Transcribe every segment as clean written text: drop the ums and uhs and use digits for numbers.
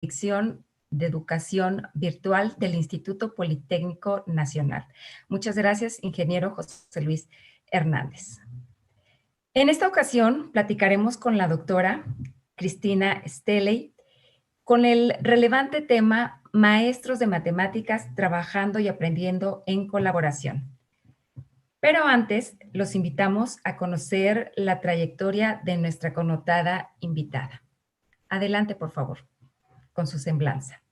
Dirección de Educación Virtual del Instituto Politécnico Nacional. Muchas gracias, ingeniero José Luis Hernández. En esta ocasión platicaremos con la doctora Cristina Stelley con el relevante tema Maestros de Matemáticas trabajando y aprendiendo en colaboración. Pero antes, los invitamos a conocer la trayectoria de nuestra connotada invitada. Adelante, por favor, con su semblanza.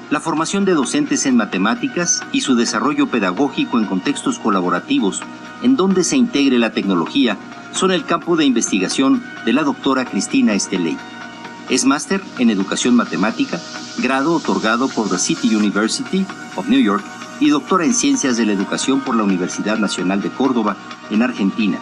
La formación de docentes en matemáticas y su desarrollo pedagógico en contextos colaborativos, en donde se integre la tecnología, son el campo de investigación de la doctora Cristina Stelley. Es máster en Educación Matemática, grado otorgado por the City University of New York y doctora en Ciencias de la Educación por la Universidad Nacional de Córdoba, en Argentina.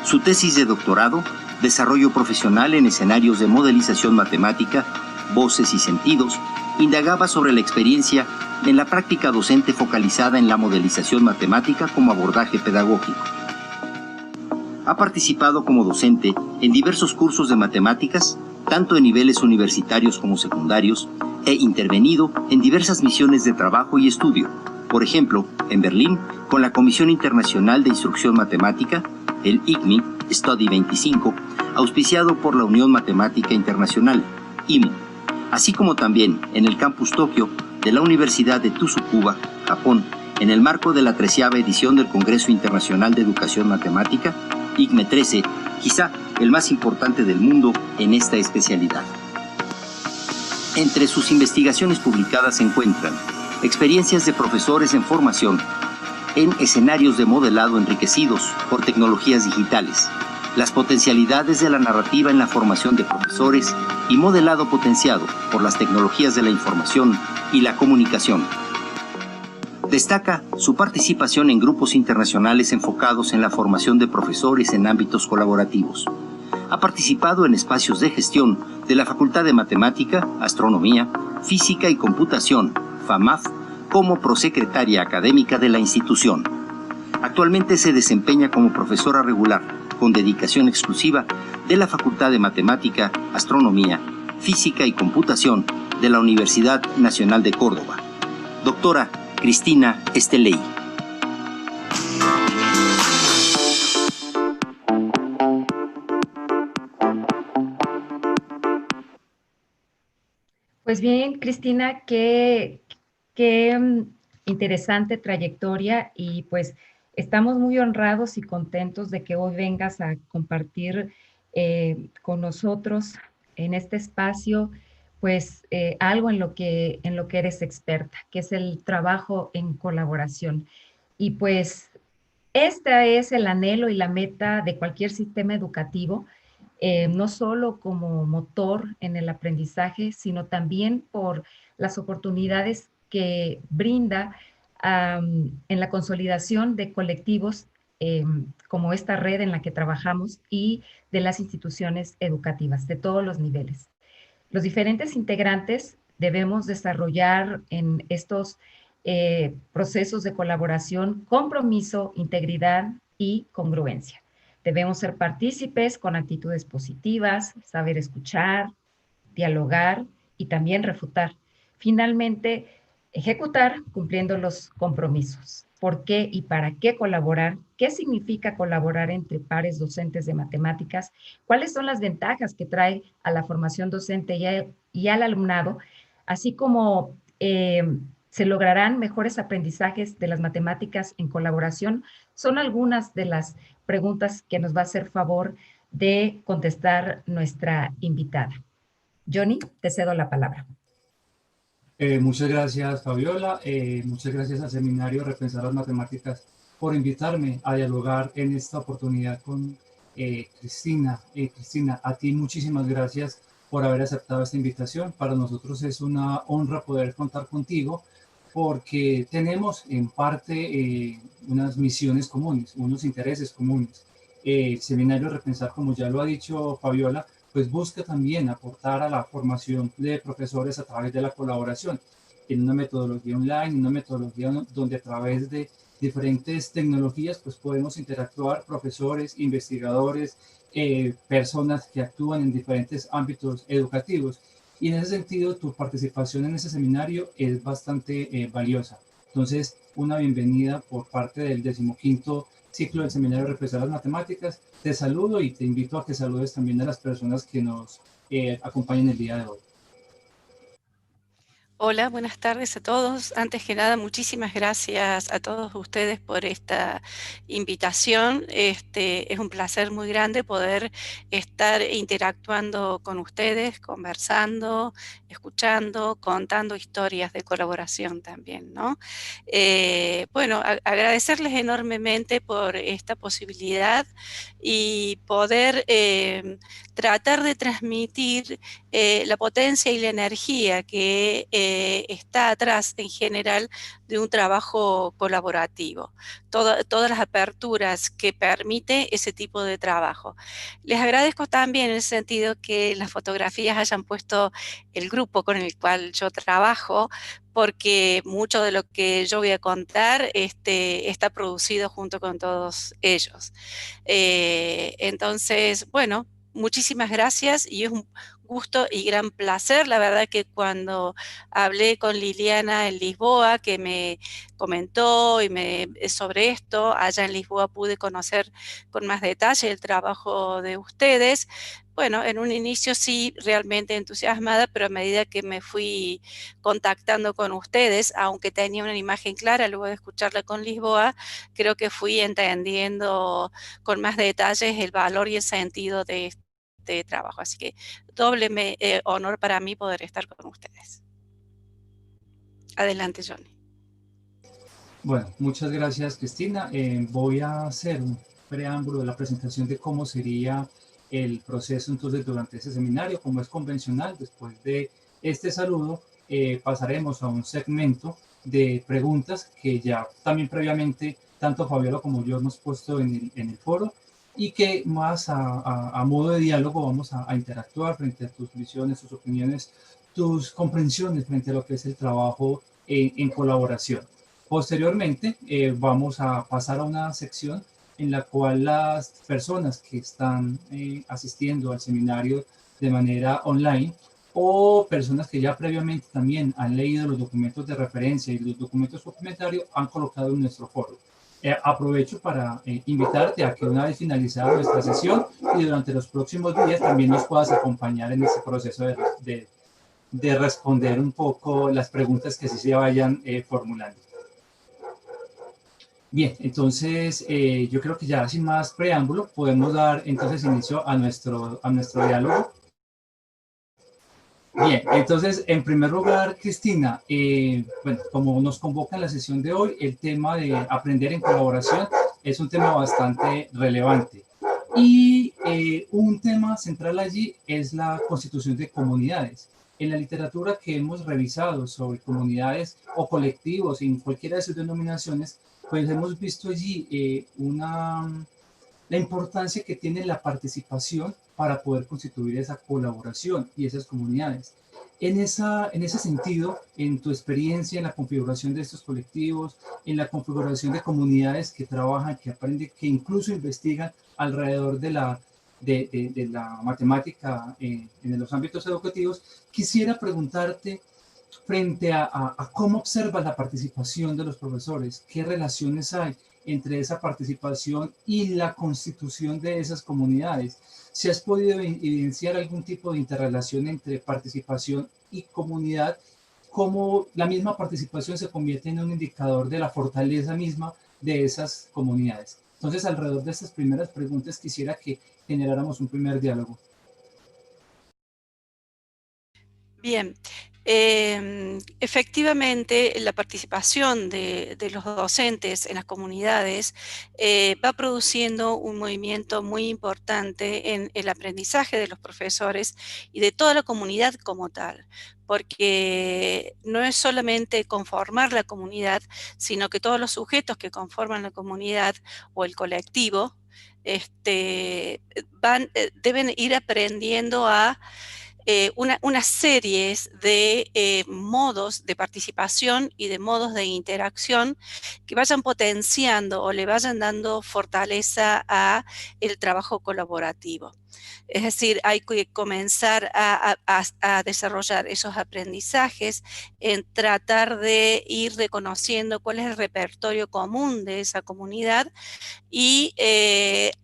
Su tesis de doctorado, Desarrollo profesional en escenarios de modelización matemática, voces y sentidos, indagaba sobre la experiencia en la práctica docente focalizada en la modelización matemática como abordaje pedagógico. Ha participado como docente en diversos cursos de matemáticas, tanto en niveles universitarios como secundarios, e intervenido en diversas misiones de trabajo y estudio, por ejemplo, en Berlín, con la Comisión Internacional de Instrucción Matemática, el ICMI Study 25, auspiciado por la Unión Matemática Internacional, IMO, así como también en el Campus Tokio de la Universidad de Tsukuba, Japón, en el marco de la 13ª edición del Congreso Internacional de Educación Matemática, ICME 13, quizá el más importante del mundo en esta especialidad. Entre sus investigaciones publicadas se encuentran experiencias de profesores en formación en escenarios de modelado enriquecidos por tecnologías digitales, las potencialidades de la narrativa en la formación de profesores y modelado potenciado por las tecnologías de la información y la comunicación. Destaca su participación en grupos internacionales enfocados en la formación de profesores en ámbitos colaborativos. Ha participado en espacios de gestión de la Facultad de Matemática, Astronomía, Física y Computación, FAMAF, como prosecretaria académica de la institución. Actualmente se desempeña como profesora regular, con dedicación exclusiva, de la Facultad de Matemática, Astronomía, Física y Computación de la Universidad Nacional de Córdoba. Doctora Cristina Stelley. Pues bien, Cristina, qué interesante trayectoria y pues estamos muy honrados y contentos de que hoy vengas a compartir con nosotros en este espacio pues algo en lo que eres experta, que es el trabajo en colaboración. Y pues este es el anhelo y la meta de cualquier sistema educativo, no solo como motor en el aprendizaje, sino también por las oportunidades que brinda en la consolidación de colectivos como esta red en la que trabajamos y de las instituciones educativas de todos los niveles. Los diferentes integrantes debemos desarrollar en estos procesos de colaboración compromiso, integridad y congruencia. Debemos ser partícipes con actitudes positivas, saber escuchar, dialogar y también refutar. Finalmente, ejecutar cumpliendo los compromisos. ¿Por qué y para qué colaborar? ¿Qué significa colaborar entre pares docentes de matemáticas? ¿Cuáles son las ventajas que trae a la formación docente y al alumnado? Así como se lograrán mejores aprendizajes de las matemáticas en colaboración, son algunas de las preguntas que nos va a hacer favor de contestar nuestra invitada. Johnny, te cedo la palabra. Muchas gracias, Fabiola. Muchas gracias al Seminario Repensar las Matemáticas por invitarme a dialogar en esta oportunidad con Cristina. Cristina, a ti muchísimas gracias por haber aceptado esta invitación. Para nosotros es una honra poder contar contigo porque tenemos en parte unas misiones comunes, unos intereses comunes. El Seminario Repensar, como ya lo ha dicho Fabiola, pues busca también aportar a la formación de profesores a través de la colaboración en una metodología online, una metodología donde a través de diferentes tecnologías pues podemos interactuar profesores, investigadores, personas que actúan en diferentes ámbitos educativos. Y en ese sentido, tu participación en ese seminario es bastante valiosa. Entonces, una bienvenida por parte del 15º ciclo del Seminario de Representar las Matemáticas. Te saludo y te invito a que saludes también a las personas que nos acompañan el día de hoy. Hola, buenas tardes a todos. Antes que nada, muchísimas gracias a todos ustedes por esta invitación. Es un placer muy grande poder estar interactuando con ustedes, conversando, escuchando, contando historias de colaboración también, ¿no? Bueno, agradecerles enormemente por esta posibilidad y poder tratar de transmitir la potencia y la energía que está atrás en general de un trabajo colaborativo, todas las aperturas que permite ese tipo de trabajo. Les agradezco también en el sentido que las fotografías hayan puesto el grupo con el cual yo trabajo, porque mucho de lo que yo voy a contar está producido junto con todos ellos. Entonces, bueno, muchísimas gracias y es un gusto y gran placer. La verdad que cuando hablé con Liliana en Lisboa, que me comentó sobre esto, allá en Lisboa pude conocer con más detalle el trabajo de ustedes. Bueno, en un inicio sí, realmente entusiasmada, pero a medida que me fui contactando con ustedes, aunque tenía una imagen clara luego de escucharla con Lisboa, creo que fui entendiendo con más detalles el valor y el sentido de este trabajo. Así que doble honor para mí poder estar con ustedes. Adelante, Johnny. Bueno, muchas gracias, Cristina. Voy a hacer un preámbulo de la presentación de cómo sería el proceso entonces durante ese seminario, como es convencional. Después de este saludo, pasaremos a un segmento de preguntas que ya también previamente tanto Fabiola como yo hemos puesto en el foro y que más a modo de diálogo vamos a interactuar frente a tus visiones, tus opiniones, tus comprensiones frente a lo que es el trabajo en colaboración. Posteriormente, vamos a pasar a una sección en la cual las personas que están asistiendo al seminario de manera online o personas que ya previamente también han leído los documentos de referencia y los documentos complementarios han colocado en nuestro foro. Aprovecho para invitarte a que una vez finalizada nuestra sesión y durante los próximos días también nos puedas acompañar en este proceso de responder un poco las preguntas que se vayan formulando. Bien, entonces yo creo que ya sin más preámbulo podemos dar entonces inicio a nuestro diálogo. Bien, entonces en primer lugar, Cristina, bueno, como nos convoca en la sesión de hoy, el tema de aprender en colaboración es un tema bastante relevante. Y un tema central allí es la constitución de comunidades. En la literatura que hemos revisado sobre comunidades o colectivos en cualquiera de sus denominaciones, pues hemos visto allí la importancia que tiene la participación para poder constituir esa colaboración y esas comunidades. En ese sentido, en tu experiencia en la configuración de estos colectivos, en la configuración de comunidades que trabajan, que aprenden, que incluso investigan alrededor de la matemática en los ámbitos educativos, quisiera preguntarte frente a cómo observas la participación de los profesores, qué relaciones hay entre esa participación y la constitución de esas comunidades. ¿Si has podido evidenciar algún tipo de interrelación entre participación y comunidad? ¿Cómo la misma participación se convierte en un indicador de la fortaleza misma de esas comunidades? Entonces, alrededor de estas primeras preguntas, quisiera que generáramos un primer diálogo. Bien, efectivamente la participación de los docentes en las comunidades va produciendo un movimiento muy importante en el aprendizaje de los profesores y de toda la comunidad como tal, porque no es solamente conformar la comunidad, sino que todos los sujetos que conforman la comunidad o el colectivo deben ir aprendiendo a unas series de modos de participación y de modos de interacción que vayan potenciando o le vayan dando fortaleza a el trabajo colaborativo. Es decir, hay que comenzar a desarrollar esos aprendizajes, en tratar de ir reconociendo cuál es el repertorio común de esa comunidad y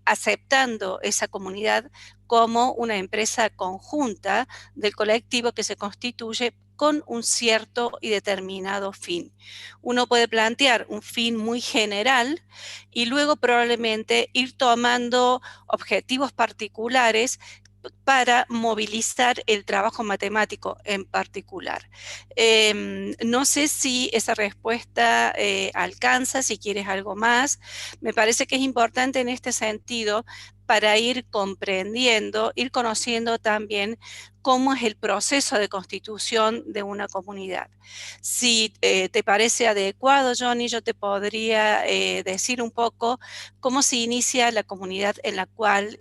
aceptando esa comunidad como una empresa conjunta del colectivo que se constituye con un cierto y determinado fin. Uno puede plantear un fin muy general y luego probablemente ir tomando objetivos particulares para movilizar el trabajo matemático en particular. No sé si esa respuesta alcanza, si quieres algo más. Me parece que es importante en este sentido para ir comprendiendo, ir conociendo también cómo es el proceso de constitución de una comunidad. Si te parece adecuado, Johnny, yo te podría decir un poco cómo se inicia la comunidad en la cual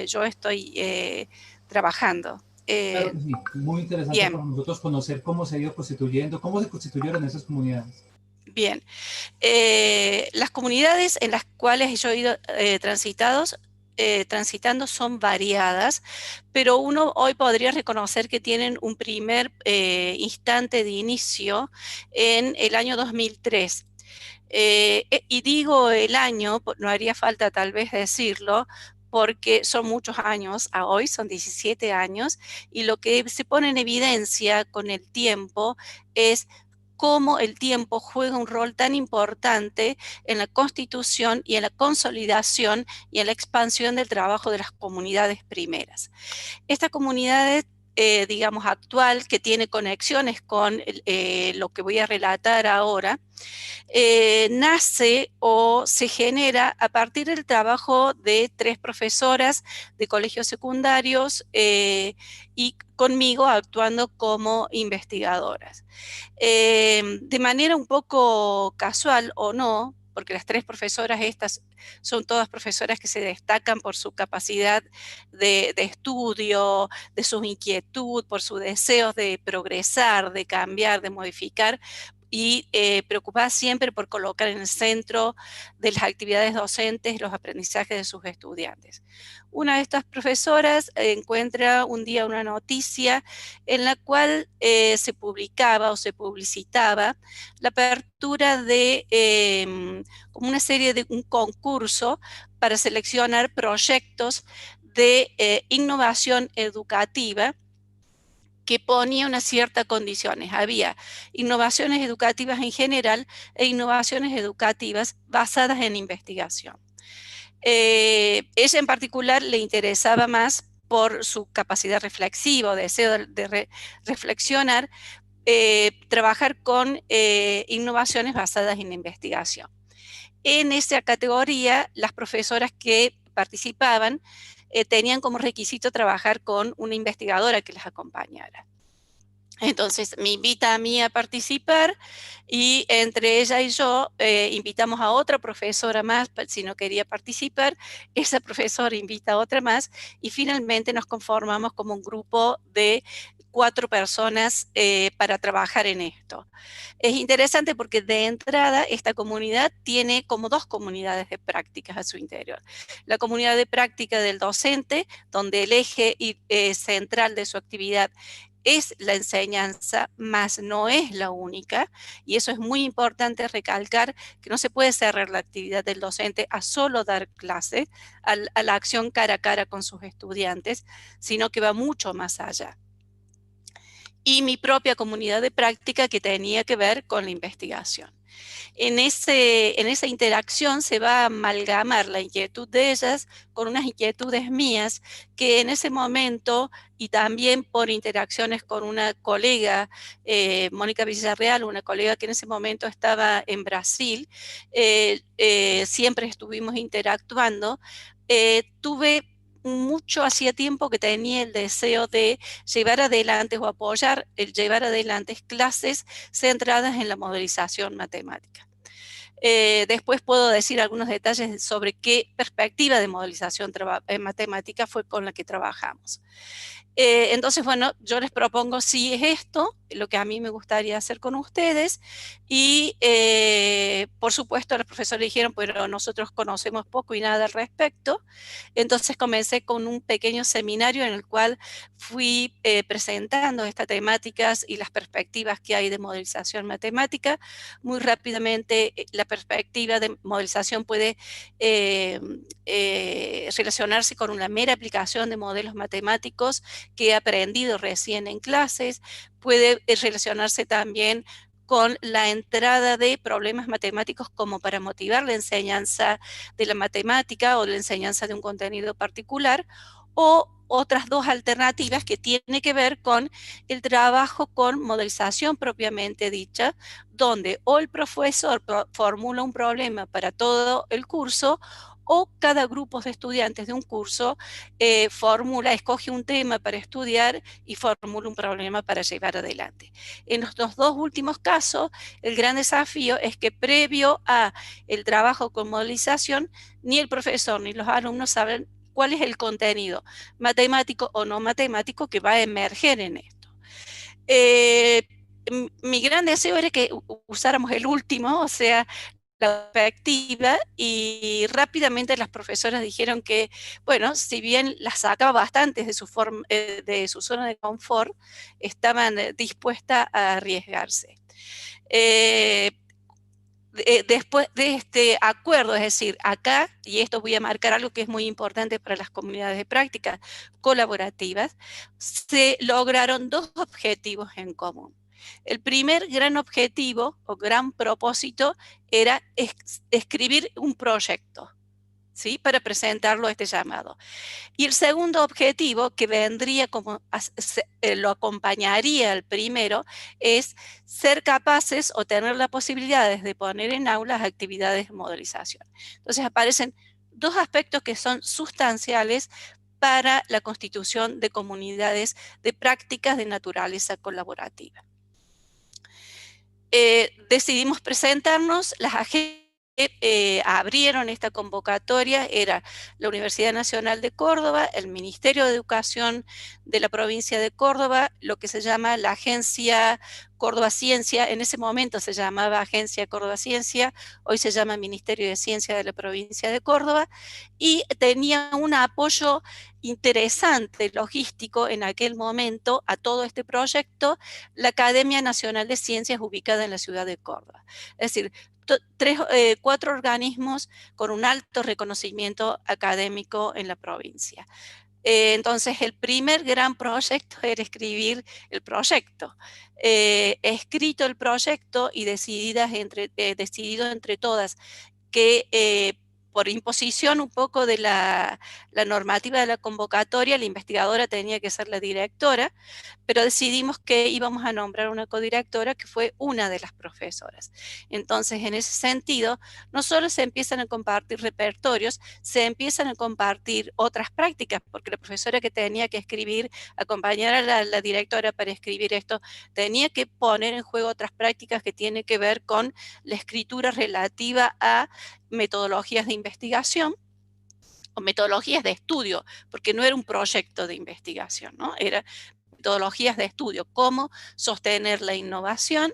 yo estoy trabajando. Claro que sí, muy interesante Bien, para nosotros conocer cómo se ha ido constituyendo, cómo se constituyeron esas comunidades. bien. Las comunidades en las cuales yo he ido transitando son variadas, pero uno hoy podría reconocer que tienen un primer instante de inicio en el año 2003. Y digo el año, no haría falta tal vez decirlo, porque son muchos años, a hoy son 17 años, y lo que se pone en evidencia con el tiempo es cómo el tiempo juega un rol tan importante en la constitución y en la consolidación y en la expansión del trabajo de las comunidades primeras. Esta comunidad, digamos, actual, que tiene conexiones con lo que voy a relatar ahora, nace o se genera a partir del trabajo de 3 profesoras de colegios secundarios y conmigo actuando como investigadoras. De manera un poco casual o no, porque las 3 profesoras estas son todas profesoras que se destacan por su capacidad de estudio, de su inquietud, por su deseo de progresar, de cambiar, de modificar, y preocupada siempre por colocar en el centro de las actividades docentes los aprendizajes de sus estudiantes. Una de estas profesoras encuentra un día una noticia en la cual se publicaba o se publicitaba la apertura de como una serie de un concurso para seleccionar proyectos de innovación educativa que ponía unas ciertas condiciones. Había innovaciones educativas en general e innovaciones educativas basadas en investigación. Ella en particular le interesaba más por su capacidad reflexiva o deseo de reflexionar, trabajar con innovaciones basadas en investigación. En esa categoría, las profesoras que participaban tenían como requisito trabajar con una investigadora que las acompañara. Entonces me invita a mí a participar y entre ella y yo invitamos a otra profesora más si no quería participar, esa profesora invita a otra más y finalmente nos conformamos como un grupo de 4 personas para trabajar en esto. Es interesante porque de entrada esta comunidad tiene como 2 comunidades de prácticas a su interior. La comunidad de práctica del docente, donde el eje central de su actividad es la enseñanza, más no es la única, y eso es muy importante recalcar, que no se puede cerrar la actividad del docente a solo dar clases, a la acción cara a cara con sus estudiantes, sino que va mucho más allá. Y mi propia comunidad de práctica que tenía que ver con la investigación. En esa interacción se va a amalgamar la inquietud de ellas con unas inquietudes mías que en ese momento, y también por interacciones con una colega, Mónica Villarreal, una colega que en ese momento estaba en Brasil, siempre estuvimos interactuando, tuve mucho, hacía tiempo que tenía el deseo de llevar adelante o apoyar el llevar adelante clases centradas en la modelización matemática. Después puedo decir algunos detalles sobre qué perspectiva de modelización matemática fue con la que trabajamos. Entonces, bueno, yo les propongo si es esto, lo que a mí me gustaría hacer con ustedes, y por supuesto los profesores dijeron, pero nosotros conocemos poco y nada al respecto, entonces comencé con un pequeño seminario en el cual fui presentando estas temáticas y las perspectivas que hay de modelización matemática. Muy rápidamente, la perspectiva de modelización puede relacionarse con una mera aplicación de modelos matemáticos que he aprendido recién en clases, puede relacionarse también con la entrada de problemas matemáticos como para motivar la enseñanza de la matemática o la enseñanza de un contenido particular, o otras dos alternativas que tienen que ver con el trabajo con modelización propiamente dicha, donde o el profesor formula un problema para todo el curso, o cada grupo de estudiantes de un curso escoge un tema para estudiar y formula un problema para llevar adelante. En los dos últimos casos, el gran desafío es que previo a el trabajo con modelización, ni el profesor ni los alumnos saben cuál es el contenido matemático o no matemático que va a emerger en esto. Mi gran deseo era que usáramos el último, o sea, la perspectiva, y rápidamente las profesoras dijeron que, bueno, si bien las sacaba bastante de su zona de confort, estaban dispuestas a arriesgarse. Después de este acuerdo, es decir, acá, y esto voy a marcar algo que es muy importante para las comunidades de práctica colaborativas, se lograron dos objetivos en común. El primer gran objetivo o gran propósito era escribir un proyecto, ¿sí?, para presentarlo a este llamado. Y el segundo objetivo, que vendría como lo acompañaría al primero, es ser capaces o tener la posibilidad de poner en aulas actividades de modelización. Entonces aparecen dos aspectos que son sustanciales para la constitución de comunidades de prácticas de naturaleza colaborativa. Decidimos presentarnos, las agencias abrieron esta convocatoria, era la Universidad Nacional de Córdoba, el Ministerio de Educación de la provincia de Córdoba, lo que se llama la Agencia Córdoba Ciencia, en ese momento se llamaba Agencia Córdoba Ciencia, hoy se llama Ministerio de Ciencia de la provincia de Córdoba, y tenía un apoyo interesante logístico en aquel momento a todo este proyecto, la Academia Nacional de Ciencias ubicada en la ciudad de Córdoba. Es decir, cuatro organismos con un alto reconocimiento académico en la provincia. Entonces, el primer gran proyecto era escribir el proyecto. Escrito el proyecto y decidido entre todas que por imposición un poco de la normativa de la convocatoria, la investigadora tenía que ser la directora, pero decidimos que íbamos a nombrar una codirectora que fue una de las profesoras. Entonces, en ese sentido, no solo se empiezan a compartir repertorios, se empiezan a compartir otras prácticas, porque la profesora que tenía que escribir, acompañar a la directora para escribir esto, tenía que poner en juego otras prácticas que tienen que ver con la escritura relativa a metodologías de investigación o metodologías de estudio, porque no era un proyecto de investigación, ¿no? Era metodologías de estudio, cómo sostener la innovación,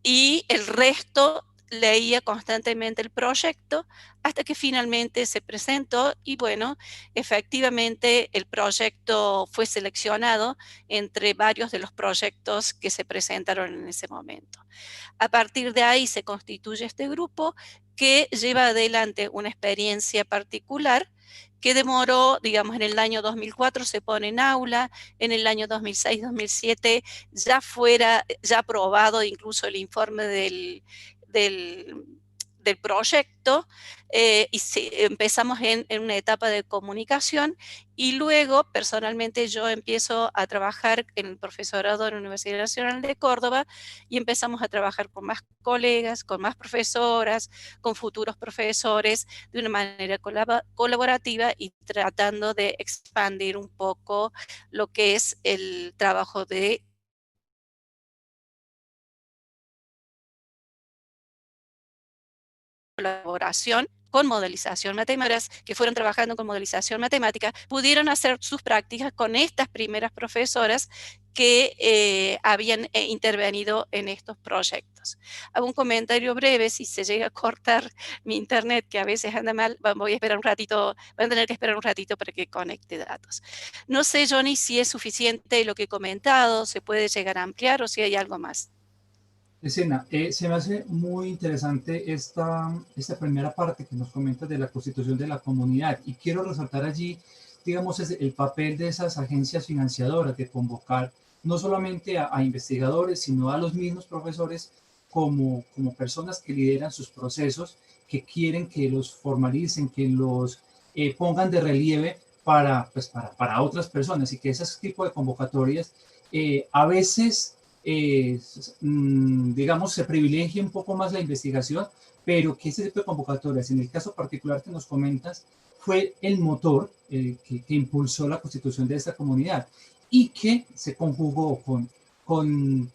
y el resto leía constantemente el proyecto hasta que finalmente se presentó y bueno, efectivamente el proyecto fue seleccionado entre varios de los proyectos que se presentaron en ese momento. A partir de ahí se constituye este grupo que lleva adelante una experiencia particular que demoró, digamos, en el año 2004 se pone en aula, en el año 2006-2007 ya aprobado incluso el informe del, del proyecto, y empezamos en una etapa de comunicación, y luego personalmente yo empiezo a trabajar en el profesorado de la Universidad Nacional de Córdoba y empezamos a trabajar con más colegas, con más profesoras, con futuros profesores, de una manera colaborativa y tratando de expandir un poco lo que es el trabajo de colaboración con modelización matemática, que fueron trabajando con modelización matemática, pudieron hacer sus prácticas con estas primeras profesoras que habían intervenido en estos proyectos. Hago un comentario breve, si se llega a cortar mi internet, que a veces anda mal, voy a esperar un ratito, van a tener que esperar un ratito para que conecte datos. No sé, Johnny, si es suficiente lo que he comentado, se puede llegar a ampliar o si hay algo más. Escena, se me hace muy interesante esta primera parte que nos comentas de la constitución de la comunidad, y quiero resaltar allí, digamos, el papel de esas agencias financiadoras de convocar no solamente a investigadores, sino a los mismos profesores como personas que lideran sus procesos, que quieren que los formalicen, que los pongan de relieve para otras personas, y que ese tipo de convocatorias a veces digamos, se privilegia un poco más la investigación, pero que ese tipo de convocatorias, en el caso particular que nos comentas, fue el motor que impulsó la constitución de esta comunidad, y que se conjugó con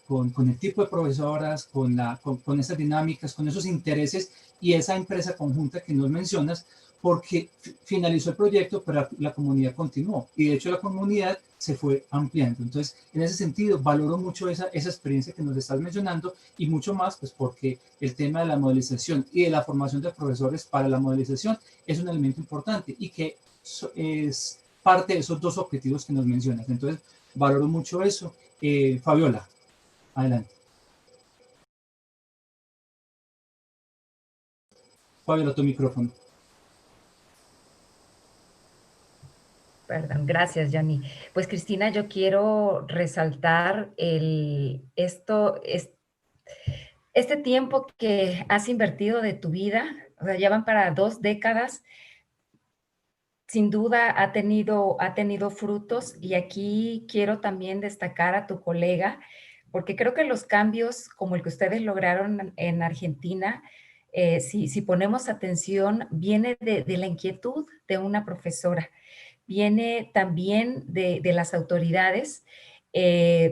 el tipo de profesoras, con esas dinámicas, con esos intereses y esa empresa conjunta que nos mencionas, porque finalizó el proyecto, pero la comunidad continuó, y de hecho la comunidad se fue ampliando. Entonces, en ese sentido, valoro mucho esa experiencia que nos estás mencionando, y mucho más, pues porque el tema de la modelización y de la formación de profesores para la modelización es un elemento importante, y que es parte de esos dos objetivos que nos mencionas. Entonces, valoro mucho eso. Fabiola, adelante. Fabiola, tu micrófono. Perdón, gracias, Yanni. Pues Cristina, yo quiero resaltar este tiempo que has invertido de tu vida, o sea, ya van para 2 décadas, sin duda ha tenido frutos, y aquí quiero también destacar a tu colega, porque creo que los cambios como el que ustedes lograron en Argentina, si ponemos atención, viene de la inquietud de una profesora, viene también de las autoridades,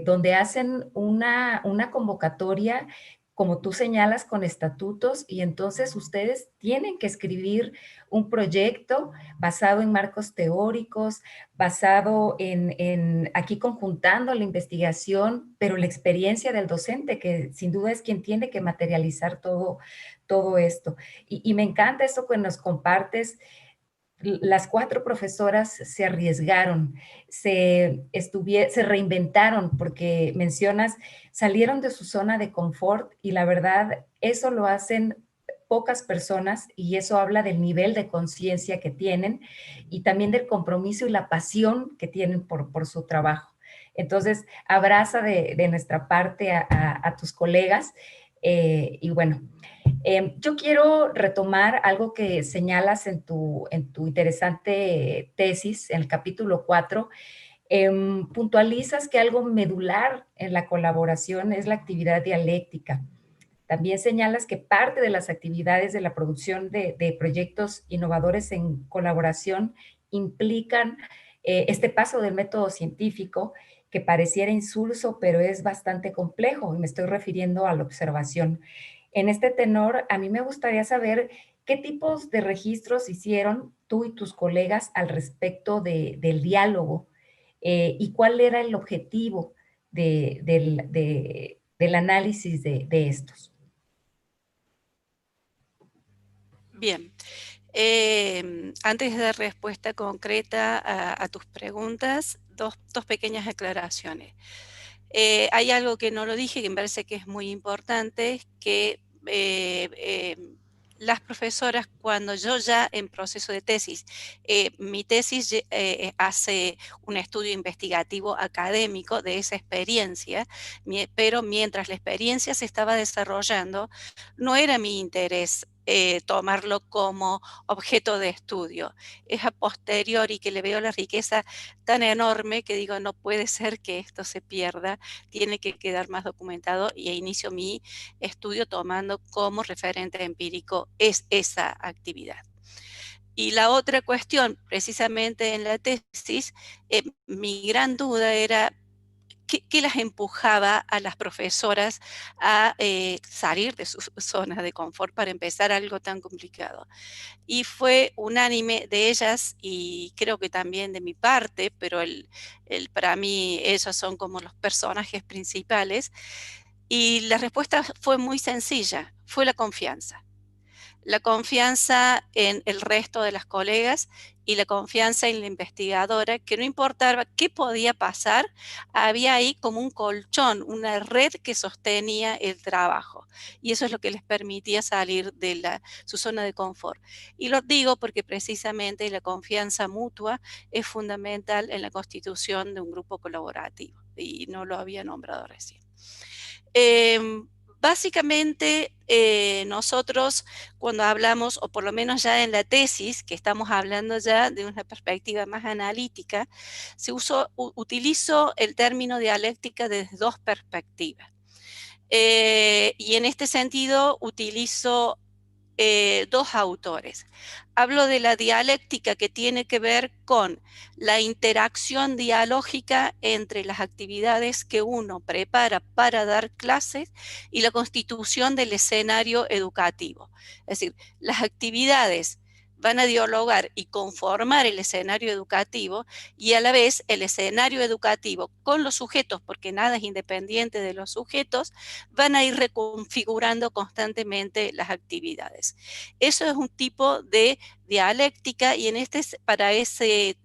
donde hacen una convocatoria, como tú señalas, con estatutos, y entonces ustedes tienen que escribir un proyecto basado en marcos teóricos, basado aquí conjuntando la investigación, pero la experiencia del docente, que sin duda es quien tiene que materializar todo esto. Y me encanta esto que nos compartes. Las 4 profesoras se arriesgaron, se reinventaron, porque mencionas, salieron de su zona de confort, y la verdad, eso lo hacen pocas personas, y eso habla del nivel de conciencia que tienen, y también del compromiso y la pasión que tienen por su trabajo. Entonces, abraza de nuestra parte a tus colegas, y bueno, yo quiero retomar algo que señalas en tu interesante tesis, en el capítulo 4. Puntualizas que algo medular en la colaboración es la actividad dialéctica. También señalas que parte de las actividades de la producción de proyectos innovadores en colaboración implican este paso del método científico, que pareciera insulso, pero es bastante complejo, y me estoy refiriendo a la observación. En este tenor, a mí me gustaría saber qué tipos de registros hicieron tú y tus colegas al respecto del diálogo, y cuál era el objetivo del análisis de estos. Bien. Antes de dar respuesta concreta a tus preguntas, dos pequeñas aclaraciones. Hay algo que no lo dije, que me parece que es muy importante, que las profesoras, cuando yo ya en proceso de tesis, mi tesis hace un estudio investigativo académico de esa experiencia, pero mientras la experiencia se estaba desarrollando, no era mi interés tomarlo como objeto de estudio. Es a posteriori que le veo la riqueza tan enorme que digo, no puede ser que esto se pierda, tiene que quedar más documentado, y inicio mi estudio tomando como referente empírico esa actividad. Y la otra cuestión, precisamente en la tesis, mi gran duda era ¿qué las empujaba a las profesoras a salir de su zona de confort para empezar algo tan complicado? Y fue unánime de ellas, y creo que también de mi parte, pero para mí ellos son como los personajes principales, y la respuesta fue muy sencilla, fue la confianza. La confianza en el resto de las colegas y la confianza en la investigadora, que no importaba qué podía pasar, había ahí como un colchón, una red que sostenía el trabajo. Y eso es lo que les permitía salir de su zona de confort. Y lo digo porque precisamente la confianza mutua es fundamental en la constitución de un grupo colaborativo. Y no lo había nombrado recién. Básicamente, nosotros cuando hablamos, o por lo menos ya en la tesis, que estamos hablando ya de una perspectiva más analítica, utilizo el término dialéctica desde dos perspectivas. Y en este sentido utilizo dos autores. Hablo de la dialéctica, que tiene que ver con la interacción dialógica entre las actividades que uno prepara para dar clases y la constitución del escenario educativo. Es decir, las actividades van a dialogar y conformar el escenario educativo, y a la vez el escenario educativo con los sujetos, porque nada es independiente de los sujetos, van a ir reconfigurando constantemente las actividades. Eso es un tipo de dialéctica, y para ese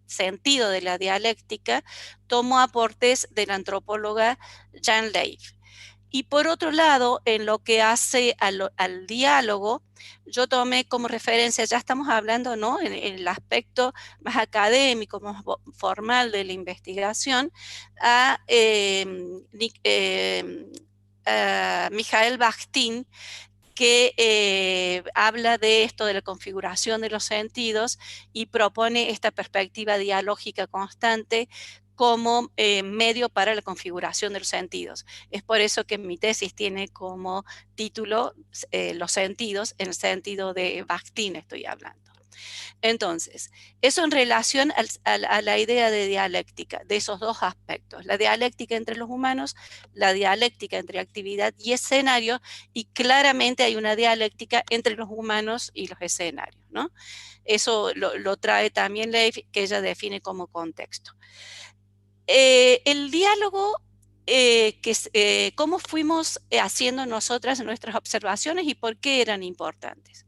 sentido de la dialéctica tomo aportes de la antropóloga Jan Leif. Y por otro lado, en lo que hace al diálogo, yo tomé como referencia, ya estamos hablando, ¿no?, en el aspecto más académico, más formal de la investigación, a Mikhail Bakhtin, que habla de esto, de la configuración de los sentidos, y propone esta perspectiva dialógica constante como medio para la configuración de los sentidos. Es por eso que mi tesis tiene como título los sentidos, en el sentido de Bakhtin estoy hablando. Entonces, eso en relación a la idea de dialéctica, de esos dos aspectos, la dialéctica entre los humanos, la dialéctica entre actividad y escenario, y claramente hay una dialéctica entre los humanos y los escenarios, ¿no? Eso lo trae también Leif, que ella define como contexto. El diálogo, cómo fuimos haciendo nosotras nuestras observaciones y por qué eran importantes.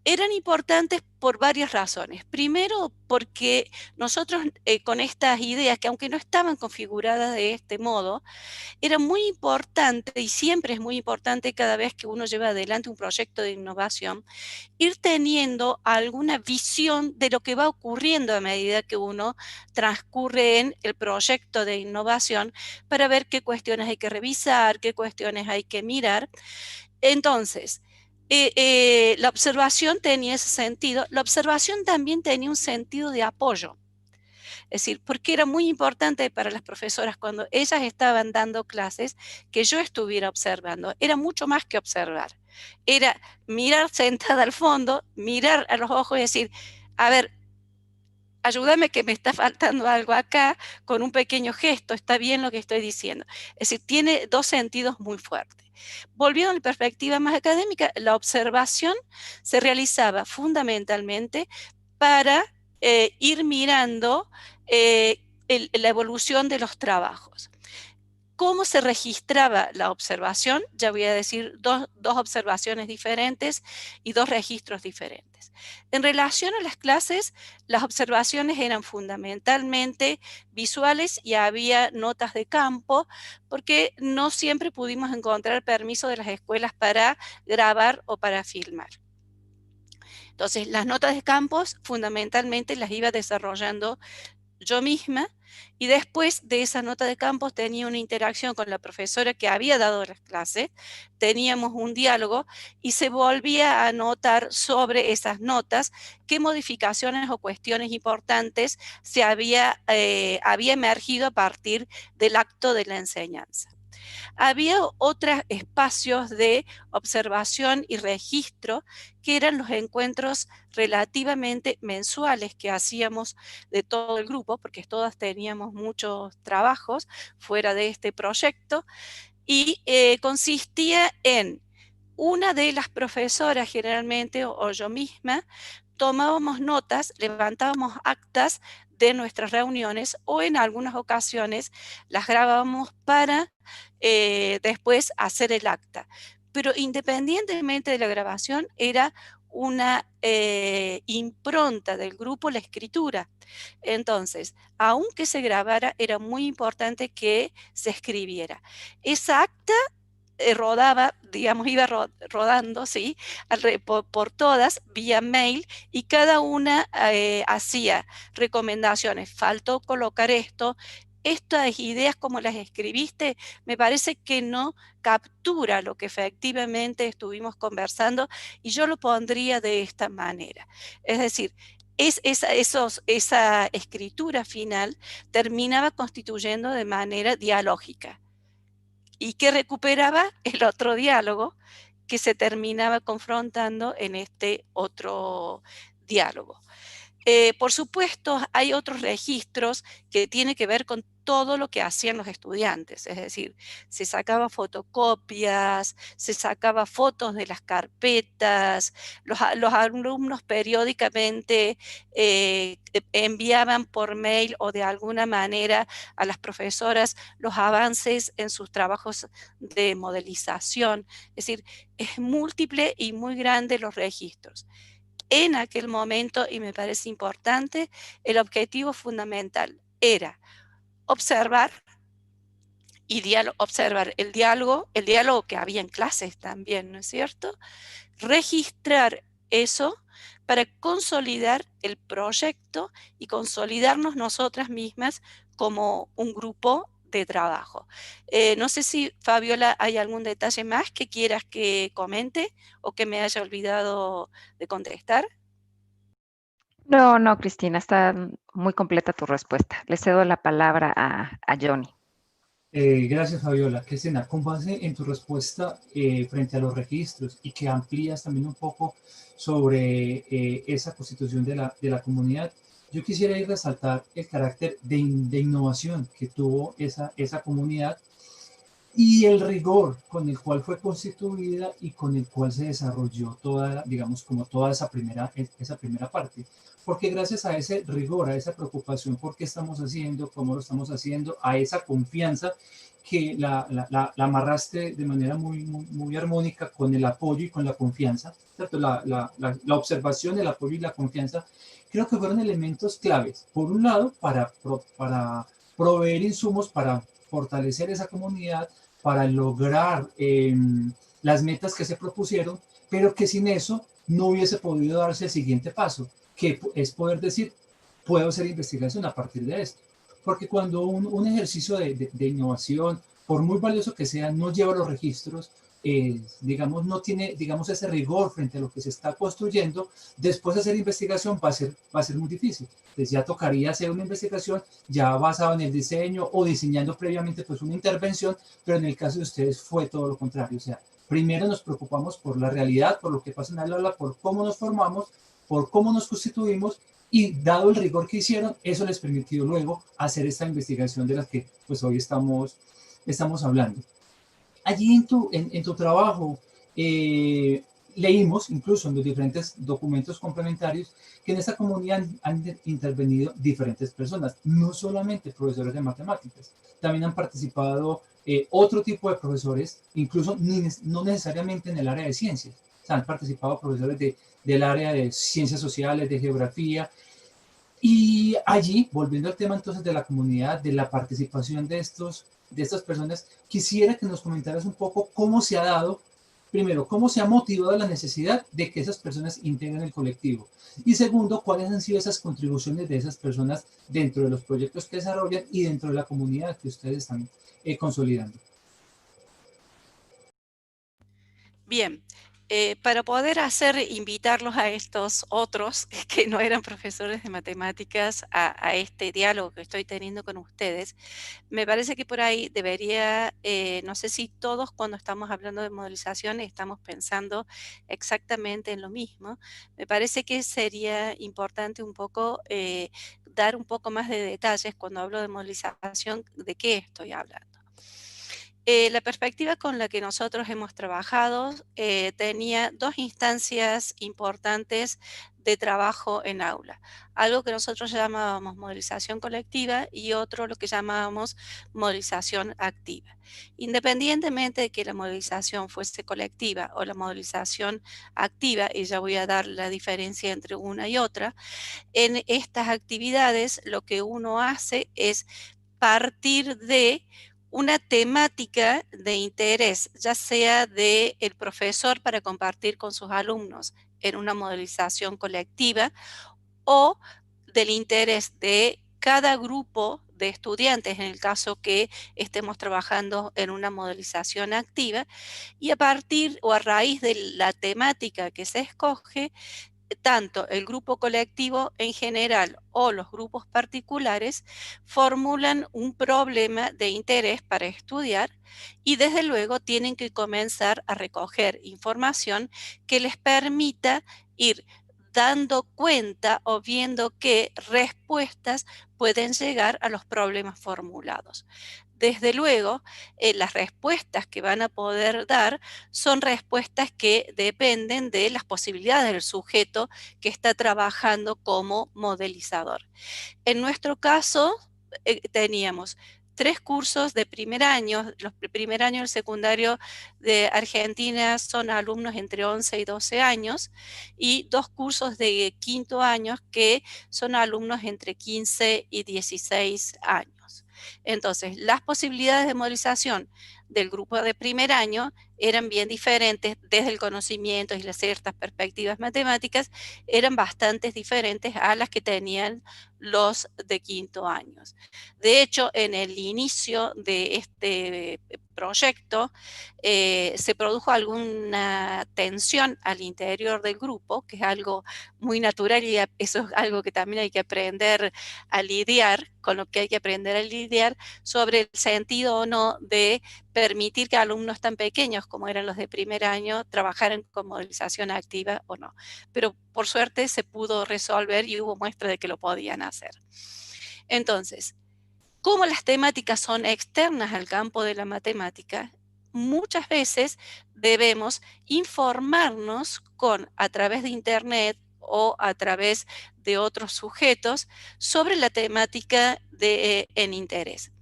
Eran importantes por varias razones. Primero, porque nosotros con estas ideas, que aunque no estaban configuradas de este modo, era muy importante, y siempre es muy importante cada vez que uno lleva adelante un proyecto de innovación, ir teniendo alguna visión de lo que va ocurriendo a medida que uno transcurre en el proyecto de innovación, para ver qué cuestiones hay que revisar, qué cuestiones hay que mirar. Entonces, la observación tenía ese sentido. La observación también tenía un sentido de apoyo. Es decir, porque era muy importante para las profesoras cuando ellas estaban dando clases que yo estuviera observando. Era mucho más que observar. Era mirar sentada al fondo, mirar a los ojos y decir, a ver, ayúdame que me está faltando algo acá, con un pequeño gesto, está bien lo que estoy diciendo. Es decir, tiene dos sentidos muy fuertes. Volviendo a la perspectiva más académica, la observación se realizaba fundamentalmente para ir mirando la evolución de los trabajos. ¿Cómo se registraba la observación? Ya voy a decir dos observaciones diferentes y dos registros diferentes. En relación a las clases, las observaciones eran fundamentalmente visuales y había notas de campo, porque no siempre pudimos encontrar permiso de las escuelas para grabar o para filmar. Entonces, las notas de campos fundamentalmente las iba desarrollando yo misma, y después de esa nota de campos tenía una interacción con la profesora que había dado las clases, teníamos un diálogo y se volvía a anotar sobre esas notas qué modificaciones o cuestiones importantes había emergido a partir del acto de la enseñanza. Había otros espacios de observación y registro que eran los encuentros relativamente mensuales que hacíamos de todo el grupo, porque todas teníamos muchos trabajos fuera de este proyecto, y consistía en una de las profesoras generalmente o yo misma tomábamos notas, levantábamos actas de nuestras reuniones o en algunas ocasiones las grabábamos para después hacer el acta. Pero independientemente de la grabación era una impronta del grupo la escritura. Entonces, aunque se grabara, era muy importante que se escribiera. Esa acta rodaba, digamos, iba rodando, ¿sí? Por todas, vía mail, y cada una hacía recomendaciones. Faltó colocar esto, estas ideas como las escribiste, me parece que no captura lo que efectivamente estuvimos conversando, y yo lo pondría de esta manera. Es decir, esa escritura final terminaba constituyendo de manera dialógica y que recuperaba el otro diálogo que se terminaba confrontando en este otro diálogo. Por supuesto, hay otros registros que tienen que ver con todo lo que hacían los estudiantes, es decir, se sacaba fotocopias, se sacaba fotos de las carpetas, los alumnos periódicamente enviaban por mail o de alguna manera a las profesoras los avances en sus trabajos de modelización, es decir, es múltiple y muy grande los registros. En aquel momento, y me parece importante, el objetivo fundamental era observar observar el diálogo que había en clases también, ¿no es cierto? Registrar eso para consolidar el proyecto y consolidarnos nosotras mismas como un grupo de trabajo. No sé si, Fabiola, hay algún detalle más que quieras que comente o que me haya olvidado de contestar. No, no, Cristina, está muy completa tu respuesta. Le cedo la palabra a Johnny. Gracias, Fabiola. Cristina, con base en tu respuesta frente a los registros y que amplías también un poco sobre esa constitución de la comunidad, yo quisiera ir resaltar el carácter de innovación que tuvo esa comunidad y el rigor con el cual fue constituida y con el cual se desarrolló toda, digamos, como toda esa primera parte. Porque gracias a ese rigor, a esa preocupación por qué estamos haciendo, cómo lo estamos haciendo, a esa confianza que la amarraste de manera muy armónica con el apoyo y con la confianza, ¿cierto? La observación, el apoyo y la confianza, creo que fueron elementos claves. Por un lado, para proveer insumos para fortalecer esa comunidad, para lograr las metas que se propusieron, pero que sin eso no hubiese podido darse el siguiente paso, que es poder decir, puedo hacer investigación a partir de esto. Porque cuando un ejercicio de innovación, por muy valioso que sea, no lleva los registros, digamos, no tiene, digamos, ese rigor frente a lo que se está construyendo, después de hacer investigación va a ser muy difícil. Entonces ya tocaría hacer una investigación ya basada en el diseño o diseñando previamente pues una intervención, pero en el caso de ustedes fue todo lo contrario. O sea, primero nos preocupamos por la realidad, por lo que pasa en el aula, por cómo nos formamos, por cómo nos constituimos, y dado el rigor que hicieron, eso les permitió luego hacer esta investigación de la que pues hoy estamos hablando. Allí en tu trabajo leímos, incluso en los diferentes documentos complementarios, que en esta comunidad han intervenido diferentes personas, no solamente profesores de matemáticas, también han participado otro tipo de profesores, incluso no necesariamente en el área de ciencias, o sea, han participado profesores del área de ciencias sociales, de geografía. Y allí, volviendo al tema entonces de la comunidad, de la participación de estas personas, quisiera que nos comentaras un poco cómo se ha dado, primero, cómo se ha motivado la necesidad de que esas personas integren el colectivo. Y segundo, cuáles han sido esas contribuciones de esas personas dentro de los proyectos que desarrollan y dentro de la comunidad que ustedes están consolidando. Bien, para poder invitarlos a estos otros que no eran profesores de matemáticas a este diálogo que estoy teniendo con ustedes, me parece que por ahí debería, no sé si todos cuando estamos hablando de modelización estamos pensando exactamente en lo mismo. Me parece que sería importante un poco dar un poco más de detalles cuando hablo de modelización, de qué estoy hablando. La perspectiva con la que nosotros hemos trabajado tenía dos instancias importantes de trabajo en aula. Algo que nosotros llamábamos modelización colectiva y otro lo que llamábamos modelización activa. Independientemente de que la modelización fuese colectiva o la modelización activa, y ya voy a dar la diferencia entre una y otra, en estas actividades lo que uno hace es partir de una temática de interés, ya sea del profesor para compartir con sus alumnos en una modelización colectiva o del interés de cada grupo de estudiantes, en el caso que estemos trabajando en una modelización activa, y a partir o a raíz de la temática que se escoge, tanto el grupo colectivo en general o los grupos particulares formulan un problema de interés para estudiar y desde luego tienen que comenzar a recoger información que les permita ir dando cuenta o viendo qué respuestas pueden llegar a los problemas formulados. Desde luego, las respuestas que van a poder dar son respuestas que dependen de las posibilidades del sujeto que está trabajando como modelizador. En nuestro caso, teníamos 3 cursos de primer año. Los de primer año del secundario de Argentina son alumnos entre 11 y 12 años, y 2 cursos de quinto año que son alumnos entre 15 y 16 años. Entonces, las posibilidades de modelización del grupo de primer año eran bien diferentes desde el conocimiento y las ciertas perspectivas matemáticas, eran bastante diferentes a las que tenían los de quinto año. De hecho, en el inicio de este proyecto se produjo alguna tensión al interior del grupo, que es algo muy natural y eso es algo que también hay que aprender a lidiar, con lo que hay que aprender a lidiar sobre el sentido o no de permitir que alumnos tan pequeños como eran los de primer año trabajaran con modelización activa o no. Pero por suerte se pudo resolver y hubo muestra de que lo podían hacer. Entonces, como las temáticas son externas al campo de la matemática, muchas veces debemos informarnos a través de Internet o a través de otros sujetos sobre la temática en interés.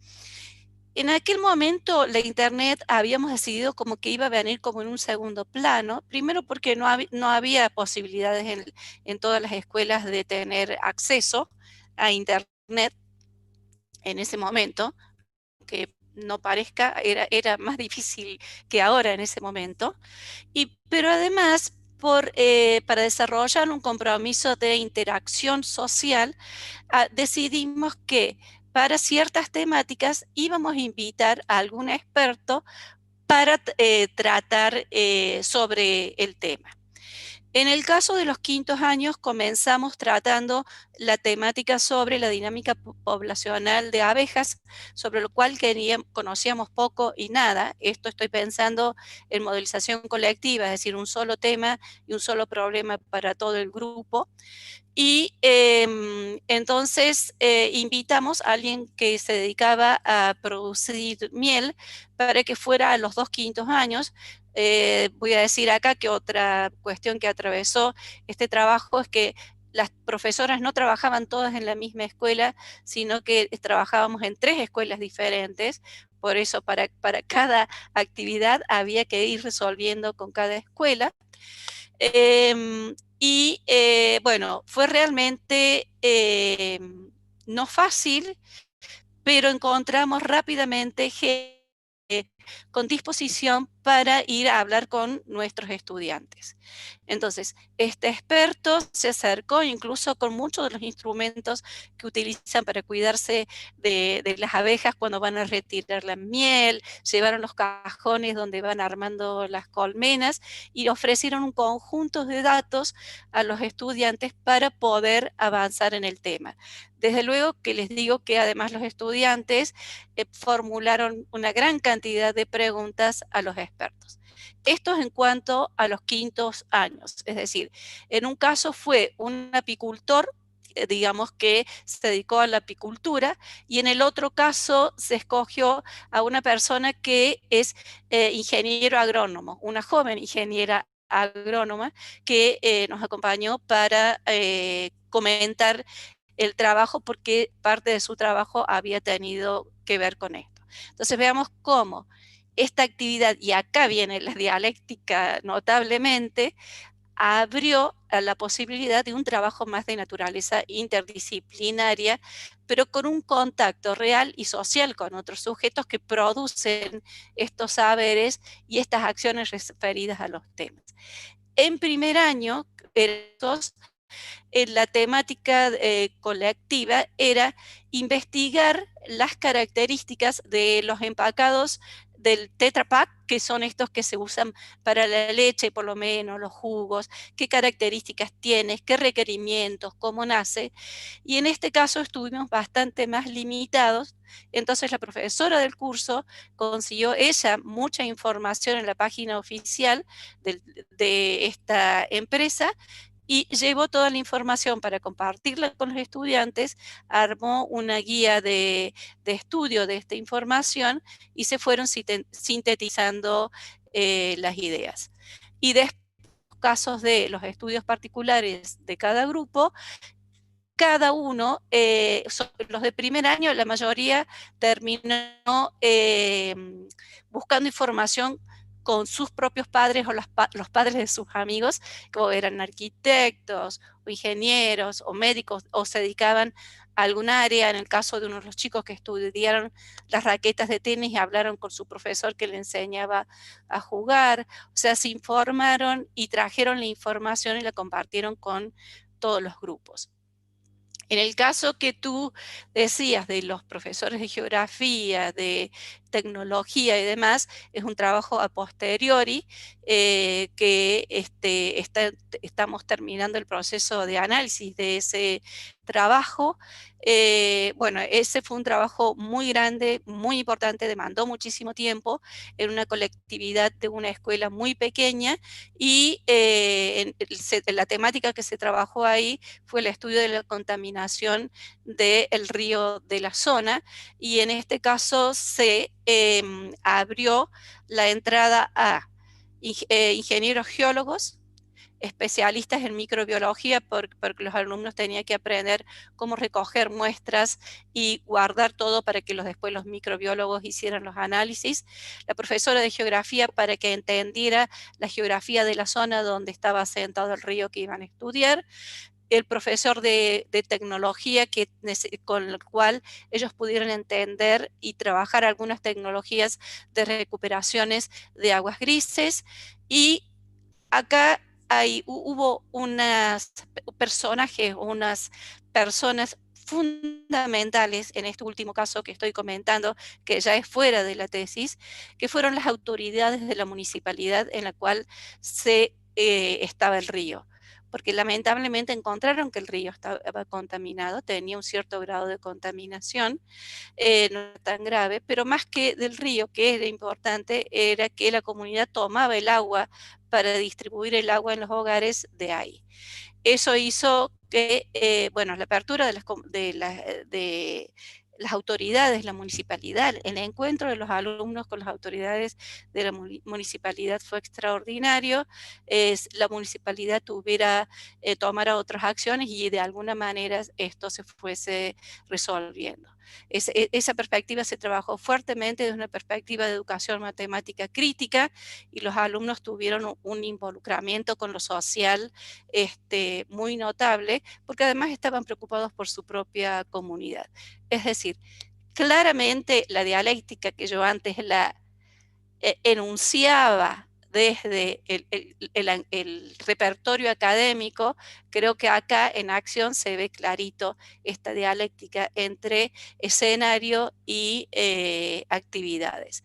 En aquel momento la Internet habíamos decidido como que iba a venir como en un segundo plano, primero porque no había posibilidades en todas las escuelas de tener acceso a Internet en ese momento, que no parezca, era más difícil que ahora en ese momento, pero además para desarrollar un compromiso de interacción social, decidimos que para ciertas temáticas íbamos a invitar a algún experto para tratar sobre el tema. En el caso de los quintos años comenzamos tratando la temática sobre la dinámica poblacional de abejas, sobre lo cual conocíamos poco y nada. Esto estoy pensando en modelización colectiva, es decir, un solo tema y un solo problema para todo el grupo. Y entonces invitamos a alguien que se dedicaba a producir miel para que fuera a los 2 quintos años. Voy a decir acá que otra cuestión que atravesó este trabajo es que las profesoras no trabajaban todas en la misma escuela, sino que trabajábamos en 3 escuelas diferentes. Por eso para cada actividad había que ir resolviendo con cada escuela. Bueno, fue realmente no fácil, pero encontramos rápidamente gente con disposición para ir a hablar con nuestros estudiantes. Entonces, este experto se acercó incluso con muchos de los instrumentos que utilizan para cuidarse de las abejas cuando van a retirar la miel, llevaron los cajones donde van armando las colmenas y ofrecieron un conjunto de datos a los estudiantes para poder avanzar en el tema. Desde luego que les digo que además los estudiantes formularon una gran cantidad de preguntas a los expertos. Esto es en cuanto a los quintos años, es decir, en un caso fue un apicultor, digamos que se dedicó a la apicultura, y en el otro caso se escogió a una persona que es ingeniero agrónomo, una joven ingeniera agrónoma que nos acompañó para comentar el trabajo porque parte de su trabajo había tenido que ver con esto. Entonces veamos cómo esta actividad, y acá viene la dialéctica notablemente, abrió a la posibilidad de un trabajo más de naturaleza interdisciplinaria, pero con un contacto real y social con otros sujetos que producen estos saberes y estas acciones referidas a los temas. En primer año, la temática colectiva era investigar las características de los empacados del Tetra Pak, que son estos que se usan para la leche, por lo menos los jugos, qué características tiene, qué requerimientos, cómo nace. Y en este caso estuvimos bastante más limitados. Entonces la profesora del curso consiguió ella mucha información en la página oficial de esta empresa y llevó toda la información para compartirla con los estudiantes, armó una guía de estudio de esta información y se fueron sintetizando las ideas. Y después, casos de los estudios particulares de cada grupo, cada uno, los de primer año, la mayoría terminó buscando información con sus propios padres o los padres de sus amigos, que eran arquitectos o ingenieros o médicos o se dedicaban a algún área. En el caso de uno de los chicos que estudiaron las raquetas de tenis y hablaron con su profesor que le enseñaba a jugar, o sea, se informaron y trajeron la información y la compartieron con todos los grupos. En el caso que tú decías de los profesores de geografía, de tecnología y demás, es un trabajo a posteriori que estamos terminando el proceso de análisis de ese trabajo. Bueno, ese fue un trabajo muy grande, muy importante, demandó muchísimo tiempo en una colectividad de una escuela muy pequeña y la temática que se trabajó ahí fue el estudio de la contaminación del río de la zona, y en este caso se abrió la entrada a ingenieros geólogos, especialistas en microbiología, porque los alumnos tenían que aprender cómo recoger muestras y guardar todo para que después los microbiólogos hicieran los análisis. La profesora de geografía para que entendiera la geografía de la zona donde estaba asentado el río que iban a estudiar. El profesor de tecnología con el cual ellos pudieron entender y trabajar algunas tecnologías de recuperaciones de aguas grises. Y acá hubo unos personajes, unas personas fundamentales en este último caso que estoy comentando, que ya es fuera de la tesis, que fueron las autoridades de la municipalidad en la cual estaba el río, porque lamentablemente encontraron que el río estaba contaminado, tenía un cierto grado de contaminación, no tan grave, pero más que del río, que era importante, era que la comunidad tomaba el agua para distribuir el agua en los hogares de ahí. Eso hizo que, bueno, la apertura de las autoridades, la municipalidad, el encuentro de los alumnos con las autoridades de la municipalidad fue extraordinario. La municipalidad tomara otras acciones y de alguna manera esto se fuese resolviendo. Esa perspectiva se trabajó fuertemente desde una perspectiva de educación matemática crítica y los alumnos tuvieron un involucramiento con lo social muy notable, porque además estaban preocupados por su propia comunidad. Es decir, claramente la dialéctica que yo antes la enunciaba desde el repertorio académico, creo que acá en acción se ve clarito esta dialéctica entre escenario y actividades.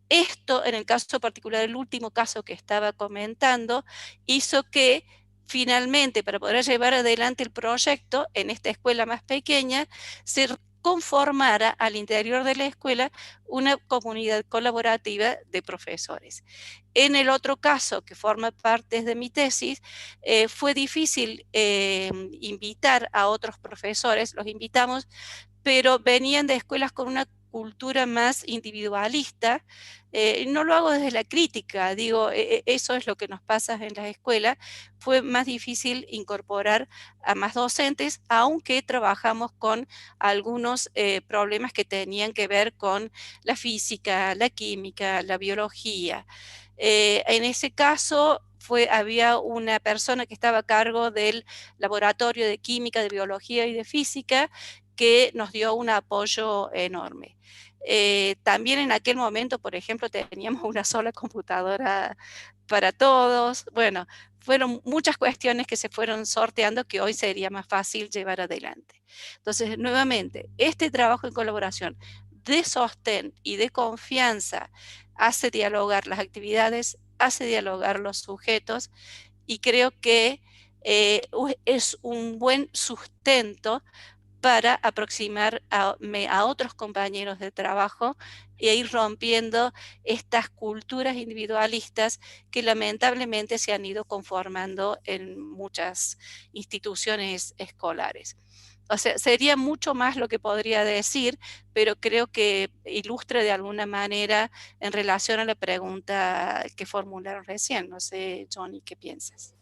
Esto, en el caso particular, el último caso que estaba comentando, hizo que finalmente, para poder llevar adelante el proyecto en esta escuela más pequeña, se conformara al interior de la escuela una comunidad colaborativa de profesores. En el otro caso, que forma parte de mi tesis, fue difícil invitar a otros profesores, los invitamos, pero venían de escuelas con una cultura más individualista. No lo hago desde la crítica, digo, eso es lo que nos pasa en las escuelas. Fue más difícil incorporar a más docentes, aunque trabajamos con algunos problemas que tenían que ver con la física, la química, la biología. En ese caso había una persona que estaba a cargo del laboratorio de química, de biología y de física, que nos dio un apoyo enorme. También en aquel momento, por ejemplo, teníamos una sola computadora para todos. Bueno, fueron muchas cuestiones que se fueron sorteando que hoy sería más fácil llevar adelante. Entonces, nuevamente, este trabajo en colaboración de sostén y de confianza hace dialogar las actividades, hace dialogar los sujetos, y creo que es un buen sustento para aproximar a otros compañeros de trabajo e ir rompiendo estas culturas individualistas que lamentablemente se han ido conformando en muchas instituciones escolares. O sea, sería mucho más lo que podría decir, pero creo que ilustra de alguna manera en relación a la pregunta que formularon recién. No sé, Johnny, ¿qué piensas?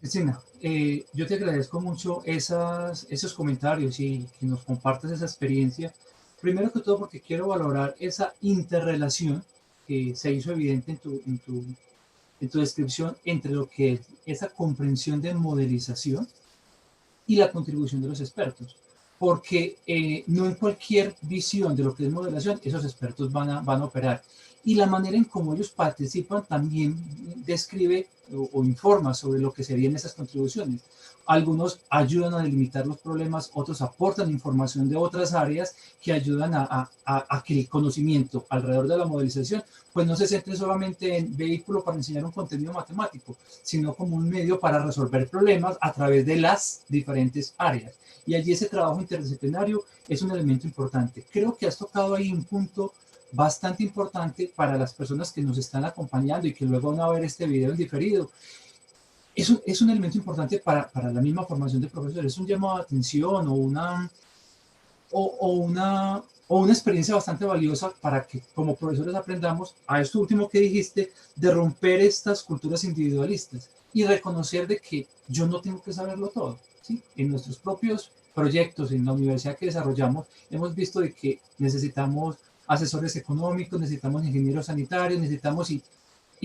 Cristina, yo te agradezco mucho esos comentarios y que nos compartas esa experiencia. Primero que todo porque quiero valorar esa interrelación que se hizo evidente en tu descripción entre lo que es esa comprensión de modelización y la contribución de los expertos. Porque no en cualquier visión de lo que es modelación esos expertos van a operar. Y la manera en cómo ellos participan también describe o informa sobre lo que serían esas contribuciones. Algunos ayudan a delimitar los problemas, otros aportan información de otras áreas que ayudan a que el conocimiento alrededor de la modelización pues no se centre solamente en vehículo para enseñar un contenido matemático, sino como un medio para resolver problemas a través de las diferentes áreas. Y allí ese trabajo interdisciplinario es un elemento importante. Creo que has tocado ahí un punto bastante importante para las personas que nos están acompañando y que luego van a ver este video en diferido. Es un elemento importante para la misma formación de profesores. Es un llamado de atención o una experiencia bastante valiosa para que como profesores aprendamos a esto último que dijiste, de romper estas culturas individualistas y reconocer de que yo no tengo que saberlo todo. ¿Sí? En nuestros propios proyectos en la universidad que desarrollamos, hemos visto de que necesitamos asesores económicos, necesitamos ingenieros sanitarios, necesitamos y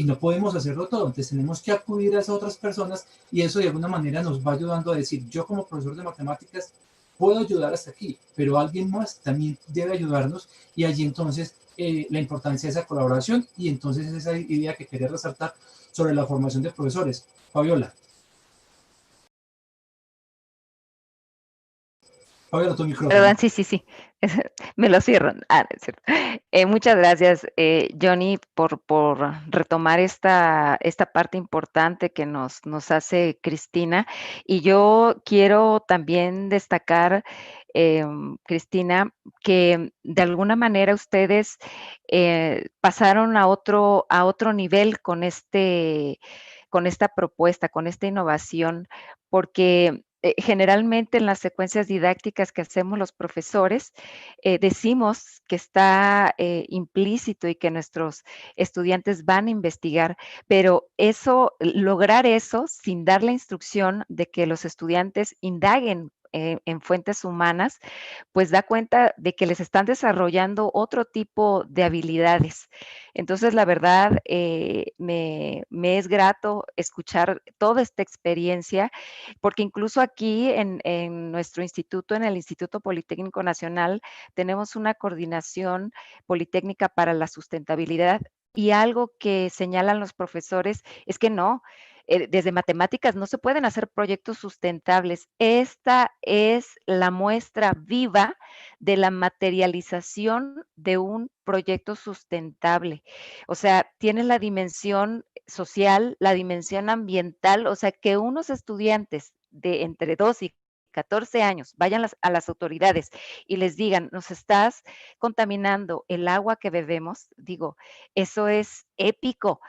no podemos hacerlo todo, entonces tenemos que acudir a esas otras personas y eso de alguna manera nos va ayudando a decir, yo como profesor de matemáticas puedo ayudar hasta aquí, pero alguien más también debe ayudarnos y allí entonces la importancia de esa colaboración y entonces esa idea que quería resaltar sobre la formación de profesores. Fabiola. Fabiola, tu micrófono. Perdón, sí, sí, sí. Me lo cierran. No es cierto. Muchas gracias, Johnny, por retomar esta parte importante que nos hace Cristina. Y yo quiero también destacar, Cristina, que de alguna manera ustedes pasaron a otro nivel con esta propuesta, con esta innovación, porque generalmente en las secuencias didácticas que hacemos los profesores, decimos que está implícito y que nuestros estudiantes van a investigar, pero lograr eso sin dar la instrucción de que los estudiantes indaguen en fuentes humanas, pues da cuenta de que les están desarrollando otro tipo de habilidades. Entonces, la verdad, me es grato escuchar toda esta experiencia, porque incluso aquí en nuestro instituto, en el Instituto Politécnico Nacional, tenemos una coordinación politécnica para la sustentabilidad, y algo que señalan los profesores es que no, desde matemáticas no se pueden hacer proyectos sustentables. Esta es la muestra viva de la materialización de un proyecto sustentable. O sea, tiene la dimensión social, la dimensión ambiental, o sea, que unos estudiantes de entre 2 y 14 años vayan a las autoridades y les digan, nos estás contaminando el agua que bebemos, digo, eso es épico.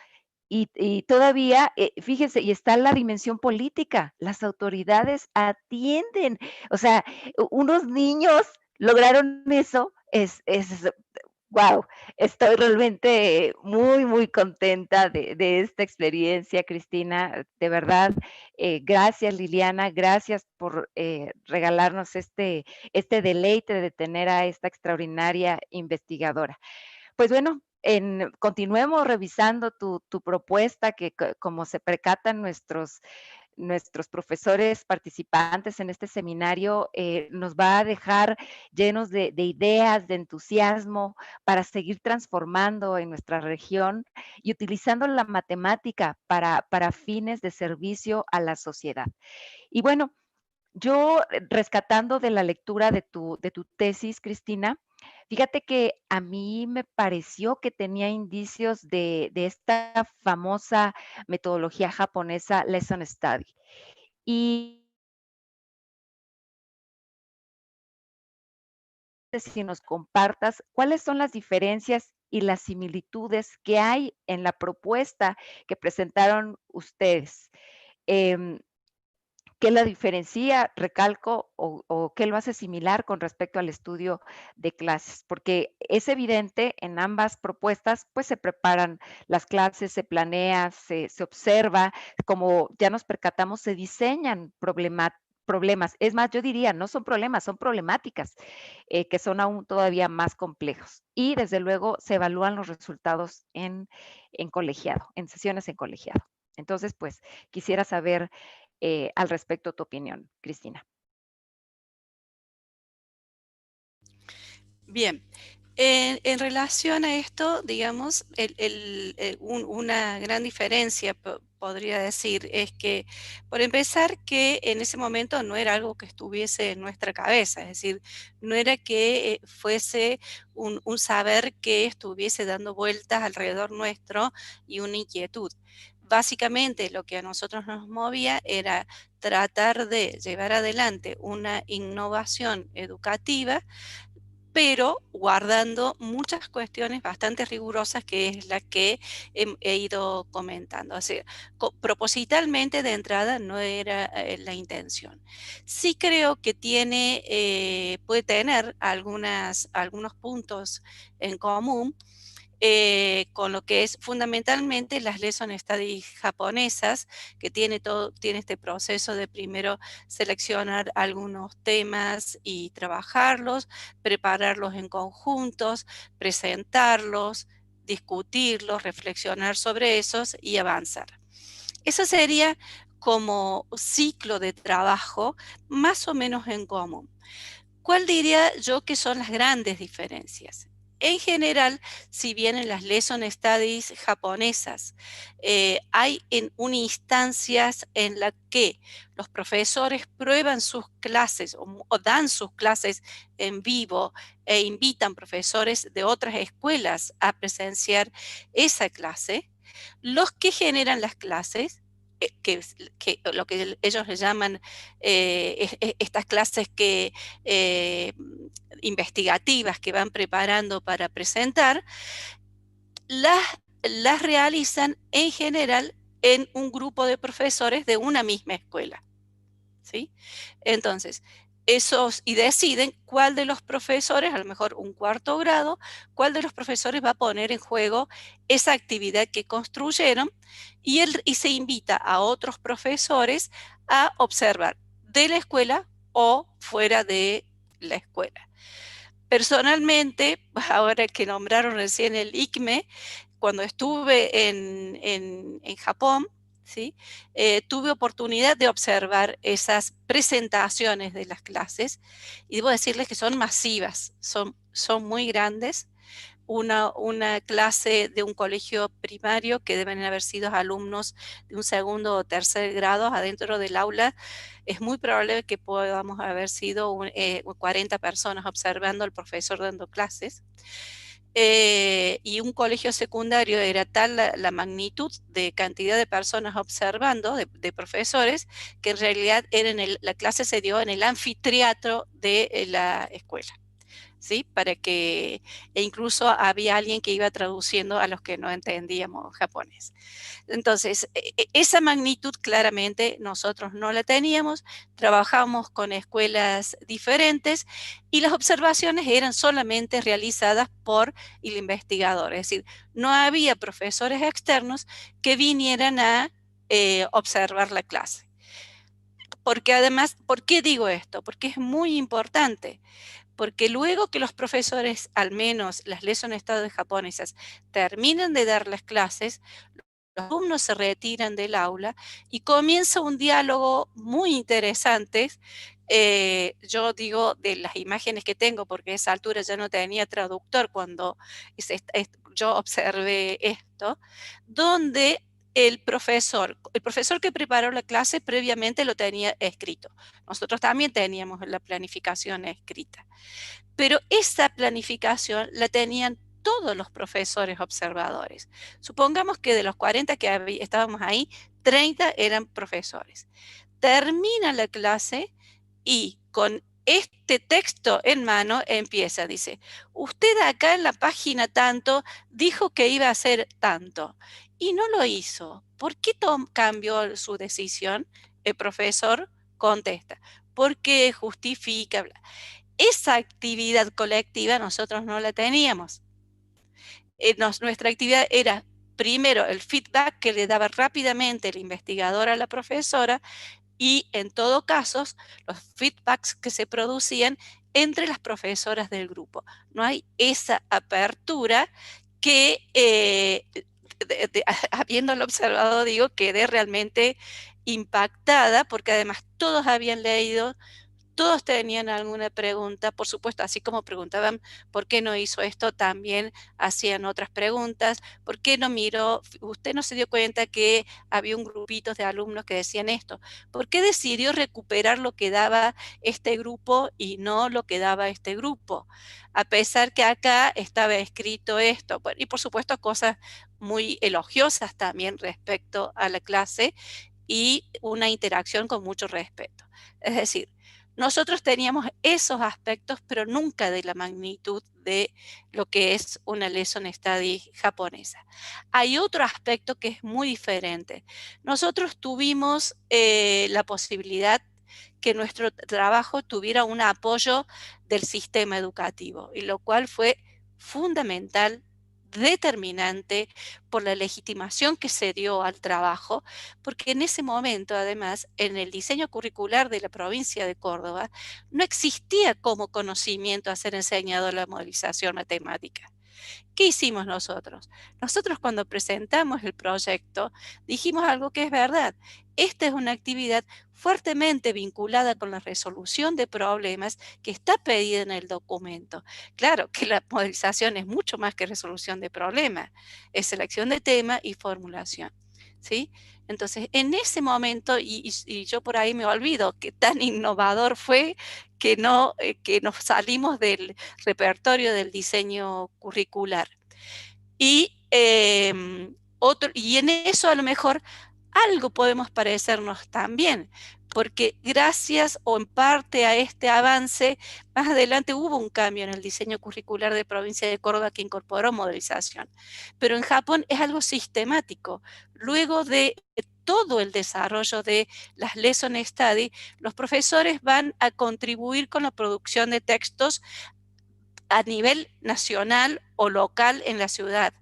Y todavía, fíjense, y está la dimensión política, las autoridades atienden, o sea, unos niños lograron eso, wow, estoy realmente muy, muy contenta de esta experiencia, Cristina, de verdad, gracias Liliana, gracias por regalarnos este deleite de tener a esta extraordinaria investigadora. Pues bueno, continuemos revisando tu propuesta, que como se percatan nuestros profesores participantes en este seminario, nos va a dejar llenos de ideas, de entusiasmo para seguir transformando en nuestra región y utilizando la matemática para fines de servicio a la sociedad. Y bueno, yo rescatando de la lectura de tu tesis, Cristina, fíjate que a mí me pareció que tenía indicios de esta famosa metodología japonesa Lesson Study. Y si nos compartas cuáles son las diferencias y las similitudes que hay en la propuesta que presentaron ustedes. Em, ¿Qué la diferencia, recalco, o qué lo hace similar con respecto al estudio de clases? Porque es evidente en ambas propuestas, pues se preparan las clases, se planea, se observa, como ya nos percatamos, se diseñan problemas. Es más, yo diría, no son problemas, son problemáticas, que son aún todavía más complejos. Y desde luego se evalúan los resultados en colegiado, en sesiones en colegiado. Entonces, pues quisiera saber al respecto tu opinión, Cristina. Bien, en relación a esto, digamos, una gran diferencia, podría decir, es que, por empezar, que en ese momento no era algo que estuviese en nuestra cabeza, es decir, no era que fuese un saber que estuviese dando vueltas alrededor nuestro y una inquietud. Básicamente lo que a nosotros nos movía era tratar de llevar adelante una innovación educativa, pero guardando muchas cuestiones bastante rigurosas, que es la que he ido comentando. O sea, propositalmente de entrada no era la intención. Sí creo que puede tener algunos puntos en común, con lo que es fundamentalmente las lesson studies japonesas, que tiene este proceso de primero seleccionar algunos temas y trabajarlos, prepararlos en conjuntos, presentarlos, discutirlos, reflexionar sobre esos y avanzar. Eso sería como ciclo de trabajo más o menos en común. ¿Cuál diría yo que son las grandes diferencias? En general, si bien en las lesson studies japonesas hay instancias en las que los profesores prueban sus clases o dan sus clases en vivo e invitan profesores de otras escuelas a presenciar esa clase, los que generan las clases, que lo que ellos le llaman estas clases eh, investigativas que van preparando para presentar, las, las realizan en general en un grupo de profesores de una misma escuela, ¿sí? Entonces, y deciden cuál de los profesores, a lo mejor un cuarto grado, cuál de los profesores va a poner en juego esa actividad que construyeron, y se invita a otros profesores a observar de la escuela o fuera de la escuela. Personalmente, ahora que nombraron recién el ICME, cuando estuve en Japón, ¿sí? Tuve oportunidad de observar esas presentaciones de las clases y debo decirles que son masivas, son muy grandes. Una clase de un colegio primario que deben haber sido alumnos de un segundo o tercer grado adentro del aula, es muy probable que podamos haber sido 40 personas observando al profesor dando clases. Y un colegio secundario era tal la magnitud de cantidad de personas observando, de profesores, que en realidad la clase se dio en el anfiteatro de la escuela. ¿Sí? E incluso había alguien que iba traduciendo a los que no entendíamos japonés. Entonces, esa magnitud claramente nosotros no la teníamos, trabajamos con escuelas diferentes y las observaciones eran solamente realizadas por el investigador, es decir, no había profesores externos que vinieran a observar la clase. Porque además, ¿por qué digo esto? Porque es muy importante. Porque luego que los profesores, al menos las lesson studies japonesas, terminan de dar las clases, los alumnos se retiran del aula y comienza un diálogo muy interesante. Yo digo de las imágenes que tengo, porque a esa altura ya no tenía traductor cuando yo observé esto, donde el profesor que preparó la clase previamente lo tenía escrito. Nosotros también teníamos la planificación escrita. Pero esa planificación la tenían todos los profesores observadores. Supongamos que de los 40 que estábamos ahí, 30 eran profesores. Termina la clase y con este texto en mano empieza, dice, usted acá en la página tanto dijo que iba a hacer tanto y no lo hizo. ¿Por qué cambió su decisión? El profesor contesta, porque justifica. Esa actividad colectiva nosotros no la teníamos. Nuestra actividad era primero el feedback que le daba rápidamente el investigador a la profesora y en todo caso los feedbacks que se producían entre las profesoras del grupo. No hay esa apertura que, habiéndolo observado, digo, quedé realmente impactada porque además todos habían leído, todos tenían alguna pregunta, por supuesto, así como preguntaban por qué no hizo esto, también hacían otras preguntas, por qué no miró, usted no se dio cuenta que había un grupito de alumnos que decían esto, por qué decidió recuperar lo que daba este grupo y no lo que daba este grupo, a pesar que acá estaba escrito esto, y por supuesto cosas muy elogiosas también respecto a la clase y una interacción con mucho respeto. Es decir, nosotros teníamos esos aspectos, pero nunca de la magnitud de lo que es una lesson study japonesa. Hay otro aspecto que es muy diferente. Nosotros tuvimos la posibilidad que nuestro trabajo tuviera un apoyo del sistema educativo, y lo cual fue fundamental, determinante por la legitimación que se dio al trabajo, porque en ese momento, además, en el diseño curricular de la provincia de Córdoba, no existía como conocimiento a ser enseñado la modelización matemática. ¿Qué hicimos nosotros? Nosotros cuando presentamos el proyecto dijimos algo que es verdad. Esta es una actividad fuertemente vinculada con la resolución de problemas que está pedida en el documento. Claro que la modelización es mucho más que resolución de problemas, es selección de tema y formulación. ¿Sí? Entonces, en ese momento, y yo por ahí me olvido que tan innovador fue que nos salimos del repertorio del diseño curricular. Y, y en eso a lo mejor algo podemos parecernos también, porque gracias o en parte a este avance, más adelante hubo un cambio en el diseño curricular de provincia de Córdoba que incorporó modelización. Pero en Japón es algo sistemático. Luego de todo el desarrollo de las lesson study, los profesores van a contribuir con la producción de textos a nivel nacional o local en la ciudad.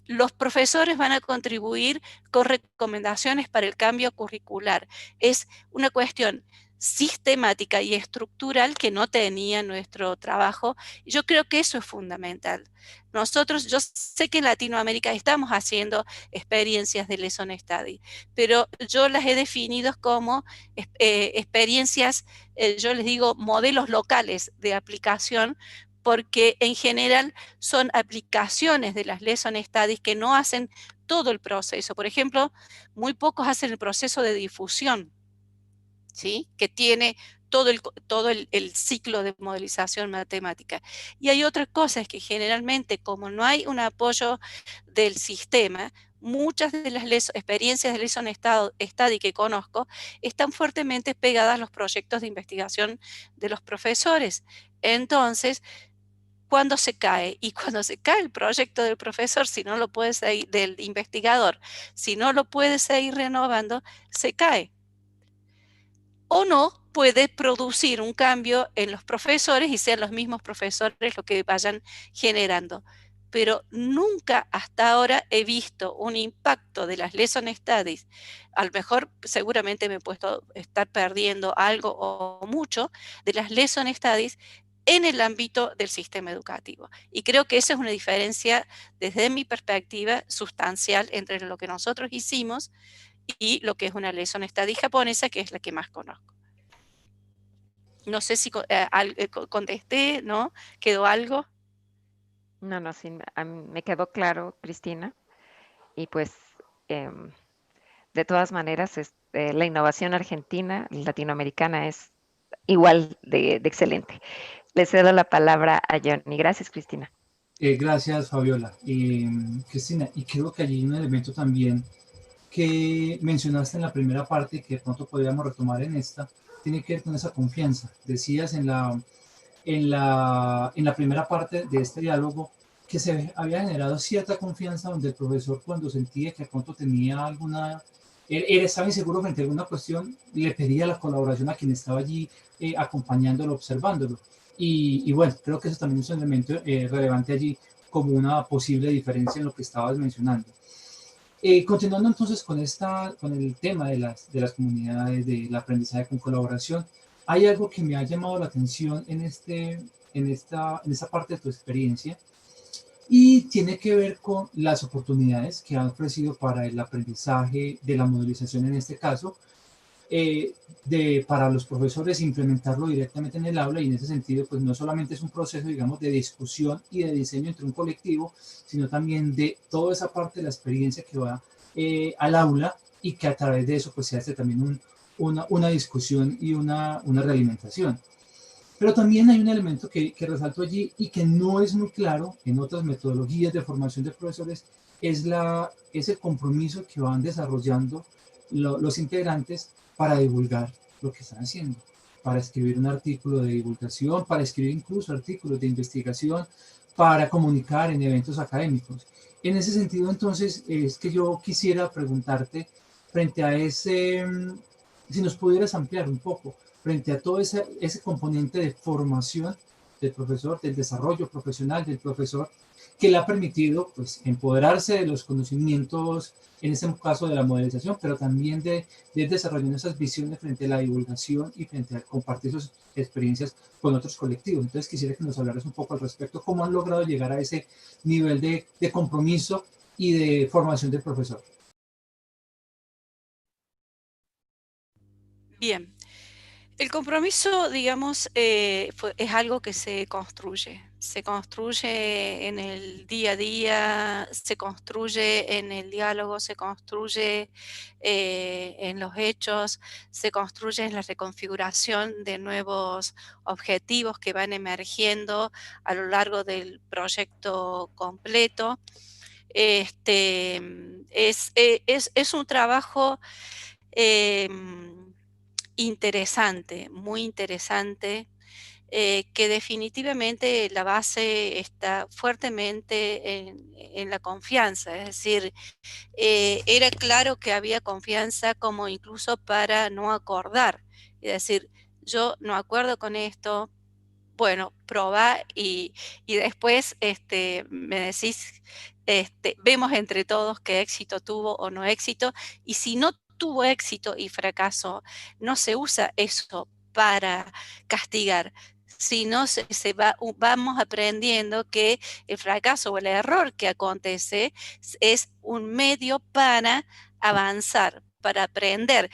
Los profesores van a contribuir con recomendaciones para el cambio curricular. Es una cuestión sistemática y estructural que no tenía nuestro trabajo. Yo creo que eso es fundamental. Nosotros, yo sé que en Latinoamérica estamos haciendo experiencias de lesson study, pero yo las he definido como experiencias, yo les digo modelos locales de aplicación, porque en general son aplicaciones de las lesson studies que no hacen todo el proceso. Por ejemplo, muy pocos hacen el proceso de difusión, ¿sí? Que tiene todo el ciclo de modelización matemática. Y hay otras cosas que generalmente, como no hay un apoyo del sistema, muchas de las experiencias de lesson study que conozco están fuertemente pegadas a los proyectos de investigación de los profesores. Entonces, cuando se cae, y cuando se cae el proyecto del profesor, si no lo puede seguir, del investigador, si no lo puede seguir renovando, se cae. O no puede producir un cambio en los profesores y sean los mismos profesores los que vayan generando. Pero nunca hasta ahora he visto un impacto de las lesson studies. A lo mejor seguramente me he puesto estar perdiendo algo o mucho de las lesson studies en el ámbito del sistema educativo. Y creo que esa es una diferencia, desde mi perspectiva, sustancial entre lo que nosotros hicimos y lo que es una lesson study japonesa, que es la que más conozco. No sé si contesté, ¿no? ¿Quedó algo? No, no, sí, a mí me quedó claro, Cristina, y pues em, de todas maneras la innovación argentina, latinoamericana es igual de excelente. Le cedo la palabra a Johnny. Gracias, Cristina. Gracias, Fabiola. Cristina, y creo que allí hay un elemento también que mencionaste en la primera parte que de pronto podríamos retomar en esta, tiene que ver con esa confianza. Decías en la primera parte de este diálogo que se había generado cierta confianza donde el profesor, cuando sentía que de pronto tenía alguna, él estaba inseguro frente a alguna cuestión, le pedía la colaboración a quien estaba allí acompañándolo, observándolo. Y bueno, creo que eso también es un elemento relevante allí como una posible diferencia en lo que estabas mencionando. Continuando entonces con el tema de las comunidades, del aprendizaje con colaboración, hay algo que me ha llamado la atención en esta parte de tu experiencia y tiene que ver con las oportunidades que ha ofrecido para el aprendizaje de la modelización en este caso, para los profesores implementarlo directamente en el aula, y en ese sentido pues no solamente es un proceso digamos de discusión y de diseño entre un colectivo, sino también de toda esa parte de la experiencia que va al aula, y que a través de eso pues se hace también una discusión y una realimentación. Pero también hay un elemento que resalto allí y que no es muy claro en otras metodologías de formación de profesores, es el compromiso que van desarrollando los integrantes para divulgar lo que están haciendo, para escribir un artículo de divulgación, para escribir incluso artículos de investigación, para comunicar en eventos académicos. En ese sentido, entonces, es que yo quisiera preguntarte, frente a si nos pudieras ampliar un poco, frente a todo ese componente de formación del profesor, del desarrollo profesional del profesor, que le ha permitido pues, empoderarse de los conocimientos, en este caso de la modelización, pero también de ir desarrollando esas visiones frente a la divulgación y frente a compartir sus experiencias con otros colectivos. Entonces quisiera que nos hablaras un poco al respecto, cómo han logrado llegar a ese nivel de compromiso y de formación del profesor. Bien. El compromiso, digamos, es algo que se construye en el día a día, se construye en el diálogo, se construye en los hechos, se construye en la reconfiguración de nuevos objetivos que van emergiendo a lo largo del proyecto completo. Es un trabajo interesante, muy interesante, que definitivamente la base está fuertemente en la confianza, es decir, era claro que había confianza como incluso para no acordar, es decir, yo no acuerdo con esto, bueno, probá y después me decís, vemos entre todos qué éxito tuvo o no éxito, y si no tuvo éxito y fracasó, no se usa eso para castigar, sino vamos aprendiendo que el fracaso o el error que acontece es un medio para avanzar, para aprender.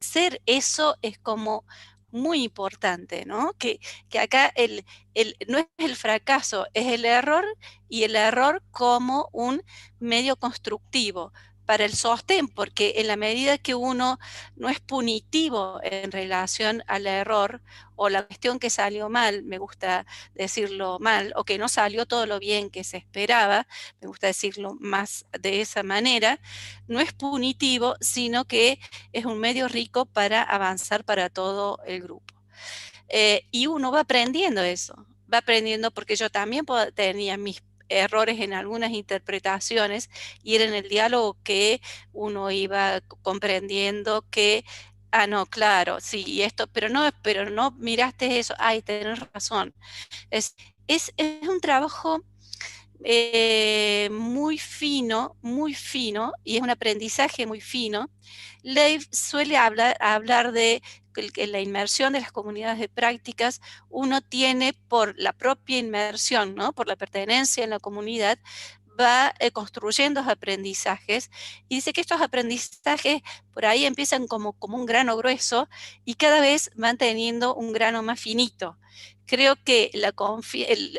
Ser eso es como muy importante, ¿no? Que acá no es el fracaso, es el error, y el error como un medio constructivo para el sostén, porque en la medida que uno no es punitivo en relación al error o la cuestión que salió mal, me gusta decirlo mal, o que no salió todo lo bien que se esperaba, me gusta decirlo más de esa manera, no es punitivo, sino que es un medio rico para avanzar para todo el grupo. Y uno va aprendiendo eso, va aprendiendo, porque yo también tenía mis errores en algunas interpretaciones, y era en el diálogo que uno iba comprendiendo que, ah, no, claro, sí, y esto, pero no miraste eso, ay, tenés razón. Es, es un trabajo muy fino, y es un aprendizaje muy fino. Leif suele hablar de que la inmersión de las comunidades de prácticas, uno tiene por la propia inmersión, ¿no? Por la pertenencia en la comunidad, va construyendo aprendizajes, y dice que estos aprendizajes por ahí empiezan como un grano grueso y cada vez van teniendo un grano más finito. Creo que el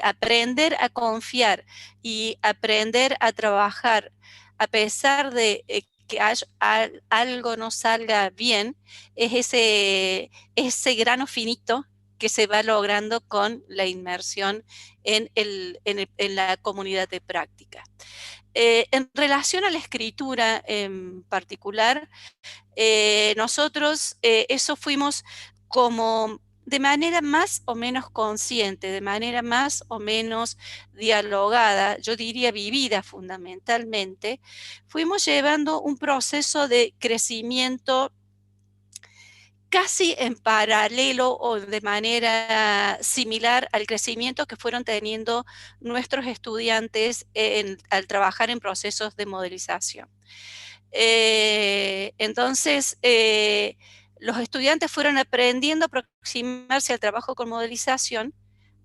aprender a confiar y aprender a trabajar a pesar de que algo no salga bien, es ese grano finito que se va logrando con la inmersión en la comunidad de práctica. En relación a la escritura en particular, nosotros eso fuimos como de manera más o menos consciente, de manera más o menos dialogada, yo diría vivida fundamentalmente, fuimos llevando un proceso de crecimiento casi en paralelo o de manera similar al crecimiento que fueron teniendo nuestros estudiantes al trabajar en procesos de modelización. Entonces, los estudiantes fueron aprendiendo a aproximarse al trabajo con modelización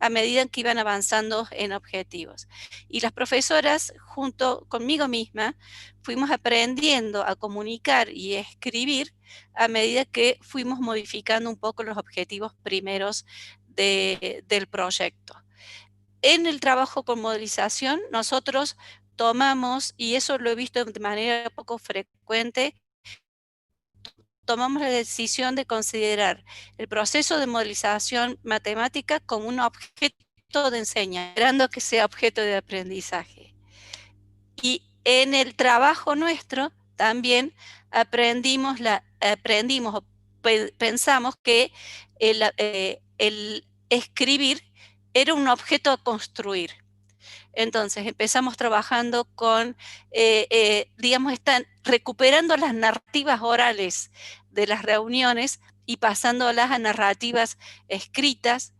a medida que iban avanzando en objetivos. Y las profesoras, junto conmigo misma, fuimos aprendiendo a comunicar y a escribir a medida que fuimos modificando un poco los objetivos primeros del proyecto. En el trabajo con modelización, nosotros tomamos, y eso lo he visto de manera poco frecuente, tomamos la decisión de considerar el proceso de modelización matemática como un objeto de enseñanza, esperando que sea objeto de aprendizaje. Y en el trabajo nuestro también pensamos que el escribir era un objeto a construir. Entonces empezamos trabajando con, digamos, recuperando las narrativas orales de las reuniones y pasándolas a narrativas escritas,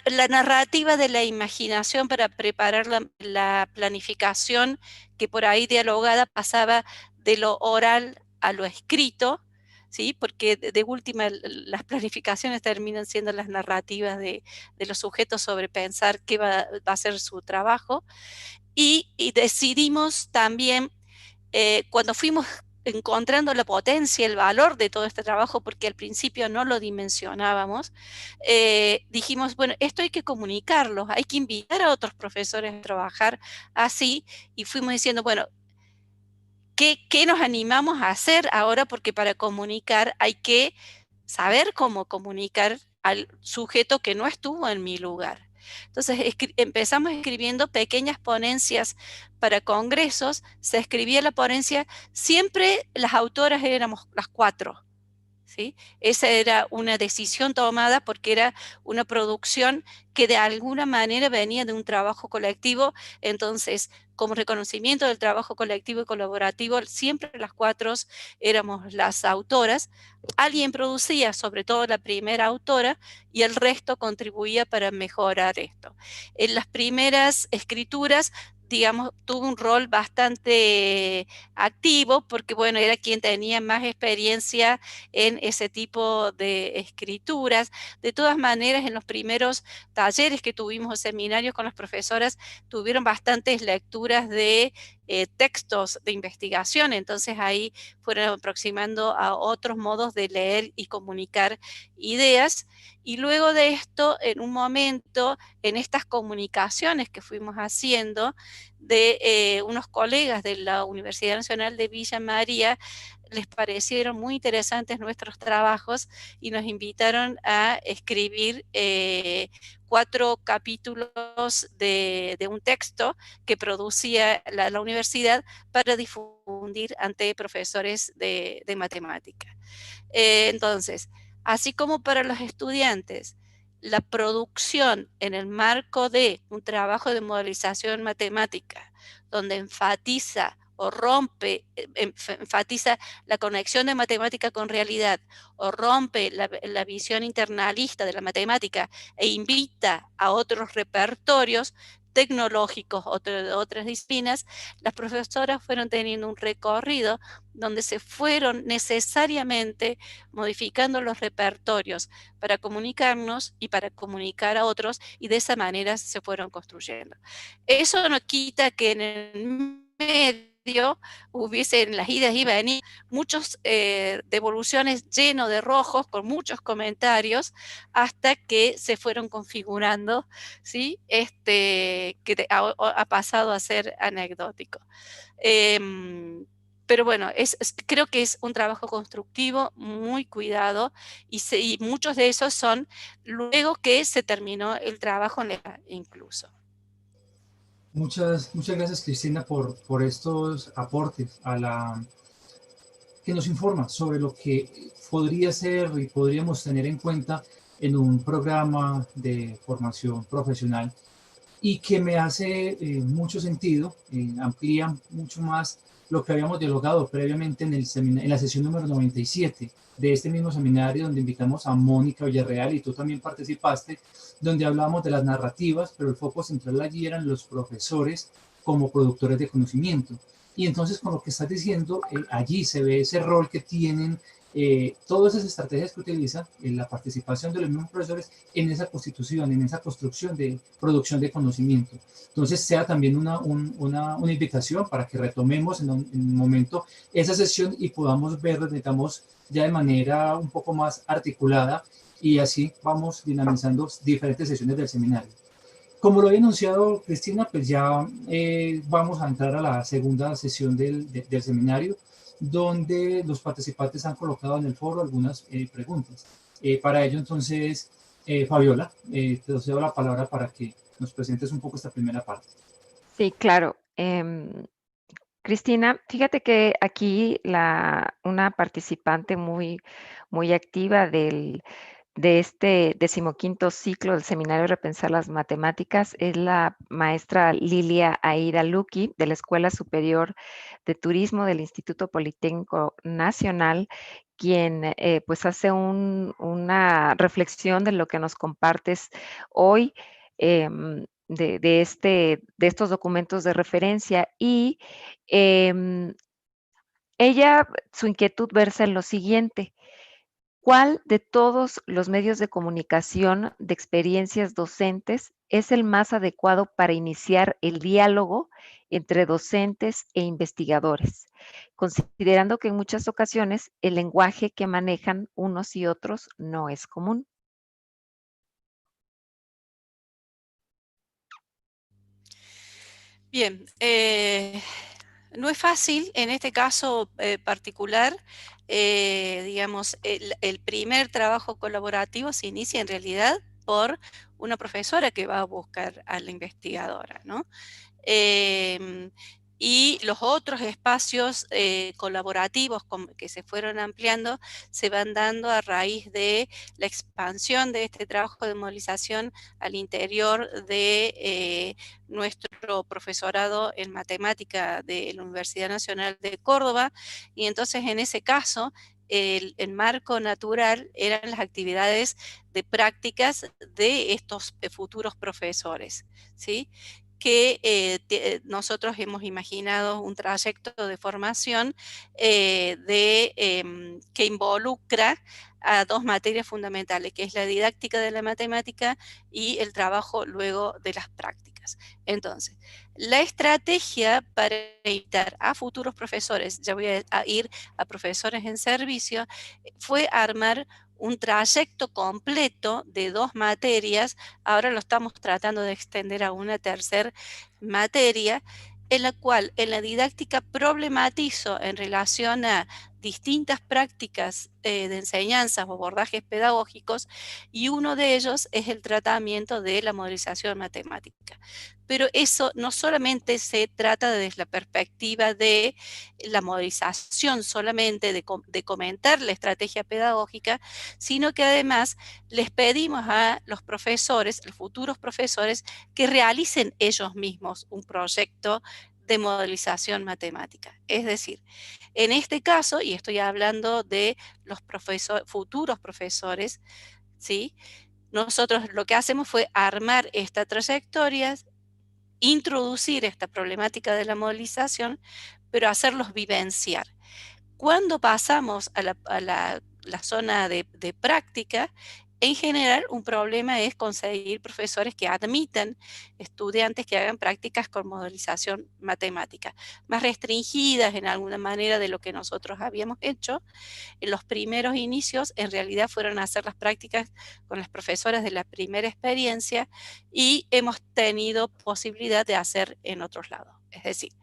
la narrativa de la imaginación para preparar la planificación, que por ahí dialogada pasaba de lo oral a lo escrito, ¿sí? Porque de última las planificaciones terminan siendo las narrativas de los sujetos sobre pensar qué va a ser su trabajo. Y decidimos también, cuando fuimos encontrando la potencia, el valor de todo este trabajo, porque al principio no lo dimensionábamos, dijimos, bueno, esto hay que comunicarlo, hay que invitar a otros profesores a trabajar así, y fuimos diciendo, bueno, ¿qué nos animamos a hacer ahora? Porque para comunicar hay que saber cómo comunicar al sujeto que no estuvo en mi lugar. Entonces empezamos escribiendo pequeñas ponencias para congresos, se escribía la ponencia, siempre las autoras éramos las 4. ¿Sí? Esa era una decisión tomada porque era una producción que de alguna manera venía de un trabajo colectivo. Entonces, como reconocimiento del trabajo colectivo y colaborativo, siempre las 4 éramos las autoras. Alguien producía, sobre todo la primera autora, y el resto contribuía para mejorar esto. En las primeras escrituras digamos, tuvo un rol bastante activo porque, bueno, era quien tenía más experiencia en ese tipo de escrituras. De todas maneras, en los primeros talleres que tuvimos, seminarios con las profesoras, tuvieron bastantes lecturas de textos de investigación, entonces ahí fueron aproximando a otros modos de leer y comunicar ideas. Y luego de esto, en un momento, en estas comunicaciones que fuimos haciendo, de unos colegas de la Universidad Nacional de Villa María, les parecieron muy interesantes nuestros trabajos y nos invitaron a escribir 4 capítulos de un texto que producía la universidad para difundir ante profesores de matemática. Entonces, así como para los estudiantes, la producción en el marco de un trabajo de modelización matemática, donde enfatiza o rompe, enfatiza la conexión de matemática con realidad, o rompe la visión internalista de la matemática e invita a otros repertorios tecnológicos, otras disciplinas, las profesoras fueron teniendo un recorrido donde se fueron necesariamente modificando los repertorios para comunicarnos y para comunicar a otros, y de esa manera se fueron construyendo. Eso no quita que en el medio hubiese en las idas y venidas muchos devoluciones llenos de rojos con muchos comentarios hasta que se fueron configurando, ¿sí? Que ha pasado a ser anecdótico. Pero bueno, creo que es un trabajo constructivo, muy cuidado, y muchos de esos son luego que se terminó el trabajo incluso. Muchas gracias, Cristina, por estos aportes que nos informa sobre lo que podría ser y podríamos tener en cuenta en un programa de formación profesional, y que me hace mucho sentido, amplía mucho más lo que habíamos dialogado previamente en la sesión número 97 de este mismo seminario, donde invitamos a Mónica Villarreal y tú también participaste, donde hablamos de las narrativas, pero el foco central allí eran los profesores como productores de conocimiento. Y entonces, con lo que estás diciendo, allí se ve ese rol que tienen todas esas estrategias que utilizan en la participación de los mismos profesores en esa constitución, en esa construcción de producción de conocimiento. Entonces, sea también una invitación para que retomemos en un momento esa sesión y podamos ver, digamos, ya de manera un poco más articulada, y así vamos dinamizando diferentes sesiones del seminario. Como lo había anunciado Cristina, pues ya vamos a entrar a la segunda sesión del seminario, donde los participantes han colocado en el foro algunas preguntas. Para ello, entonces, Fabiola, te cedo la palabra para que nos presentes un poco esta primera parte. Sí, claro. Cristina, fíjate que aquí una participante muy activa de este 15º ciclo del Seminario Repensar las Matemáticas es la maestra Lilia Aida Luqui, de la Escuela Superior de Turismo del Instituto Politécnico Nacional, quien pues hace una reflexión de lo que nos compartes hoy, de estos documentos de referencia. Y su inquietud versa en lo siguiente: ¿cuál de todos los medios de comunicación de experiencias docentes es el más adecuado para iniciar el diálogo entre docentes e investigadores, considerando que en muchas ocasiones el lenguaje que manejan unos y otros no es común? Bien, no es fácil en este caso particular. Digamos, el primer trabajo colaborativo se inicia en realidad por una profesora que va a buscar a la investigadora, ¿no? Y los otros espacios colaborativos que se fueron ampliando se van dando a raíz de la expansión de este trabajo de modelización al interior de nuestro profesorado en matemática de la Universidad Nacional de Córdoba. Y entonces en ese caso el marco natural eran las actividades de prácticas de estos futuros profesores, ¿sí? que nosotros hemos imaginado un trayecto de formación que involucra a dos materias fundamentales, que es la didáctica de la matemática y el trabajo luego de las prácticas. Entonces, la estrategia para invitar a futuros profesores, ya voy a ir a profesores en servicio, fue armar un trayecto completo de 2 materias. Ahora lo estamos tratando de extender a una tercera materia, en la cual en la didáctica problematizo en relación a distintas prácticas de enseñanzas o abordajes pedagógicos, y uno de ellos es el tratamiento de la modelización matemática. Pero eso no solamente se trata desde la perspectiva de la modelización, solamente de comentar la estrategia pedagógica, sino que además les pedimos a los profesores, los futuros profesores, que realicen ellos mismos un proyecto de modelización matemática. Es decir, en este caso, y estoy hablando de los futuros profesores, ¿sí? Nosotros lo que hacemos fue armar esta trayectoria, introducir esta problemática de la modelización, pero hacerlos vivenciar. Cuando pasamos a la zona de práctica, en general un problema es conseguir profesores que admitan estudiantes que hagan prácticas con modelización matemática, más restringidas en alguna manera de lo que nosotros habíamos hecho. En los primeros inicios, en realidad, fueron a hacer las prácticas con las profesoras de la primera experiencia, y hemos tenido posibilidad de hacer en otros lados. Es decir,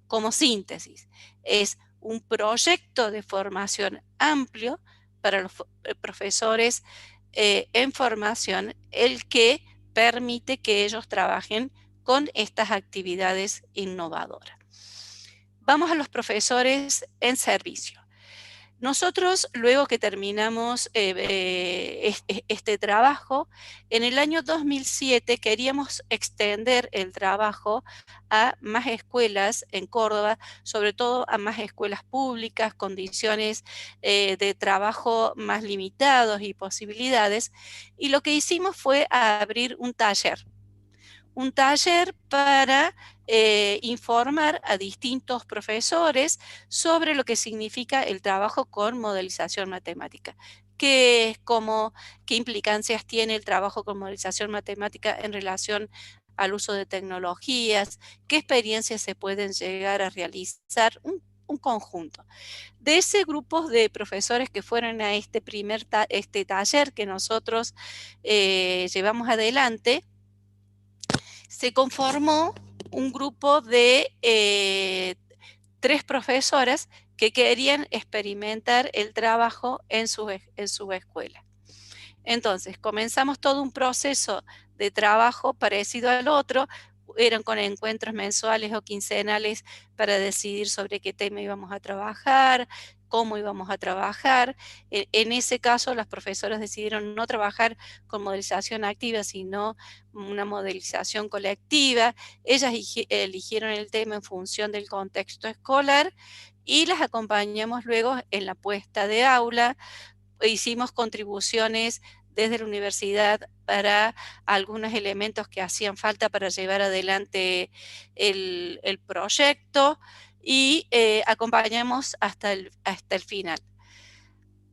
como síntesis, es un proyecto de formación amplio para los profesores en formación, el que permite que ellos trabajen con estas actividades innovadoras. Vamos a los profesores en servicio. Nosotros, luego que terminamos este trabajo, en el año 2007 queríamos extender el trabajo a más escuelas en Córdoba, sobre todo a más escuelas públicas, condiciones de trabajo más limitados y posibilidades, y lo que hicimos fue abrir un taller para informar a distintos profesores sobre lo que significa el trabajo con modelización matemática. ¿Qué implicancias tiene el trabajo con modelización matemática en relación al uso de tecnologías? ¿Qué experiencias se pueden llegar a realizar? Un conjunto. De ese grupo de profesores que fueron a este taller que nosotros llevamos adelante, se conformó un grupo de 3 profesoras que querían experimentar el trabajo en su escuela. Entonces, comenzamos todo un proceso de trabajo parecido al otro. Eran con encuentros mensuales o quincenales para decidir sobre qué tema íbamos a trabajar, cómo íbamos a trabajar. En ese caso, las profesoras decidieron no trabajar con modelización activa, sino una modelización colectiva. Ellas eligieron el tema en función del contexto escolar y las acompañamos luego en la puesta de aula. Hicimos contribuciones desde la universidad para algunos elementos que hacían falta para llevar adelante el proyecto, y acompañamos hasta el final.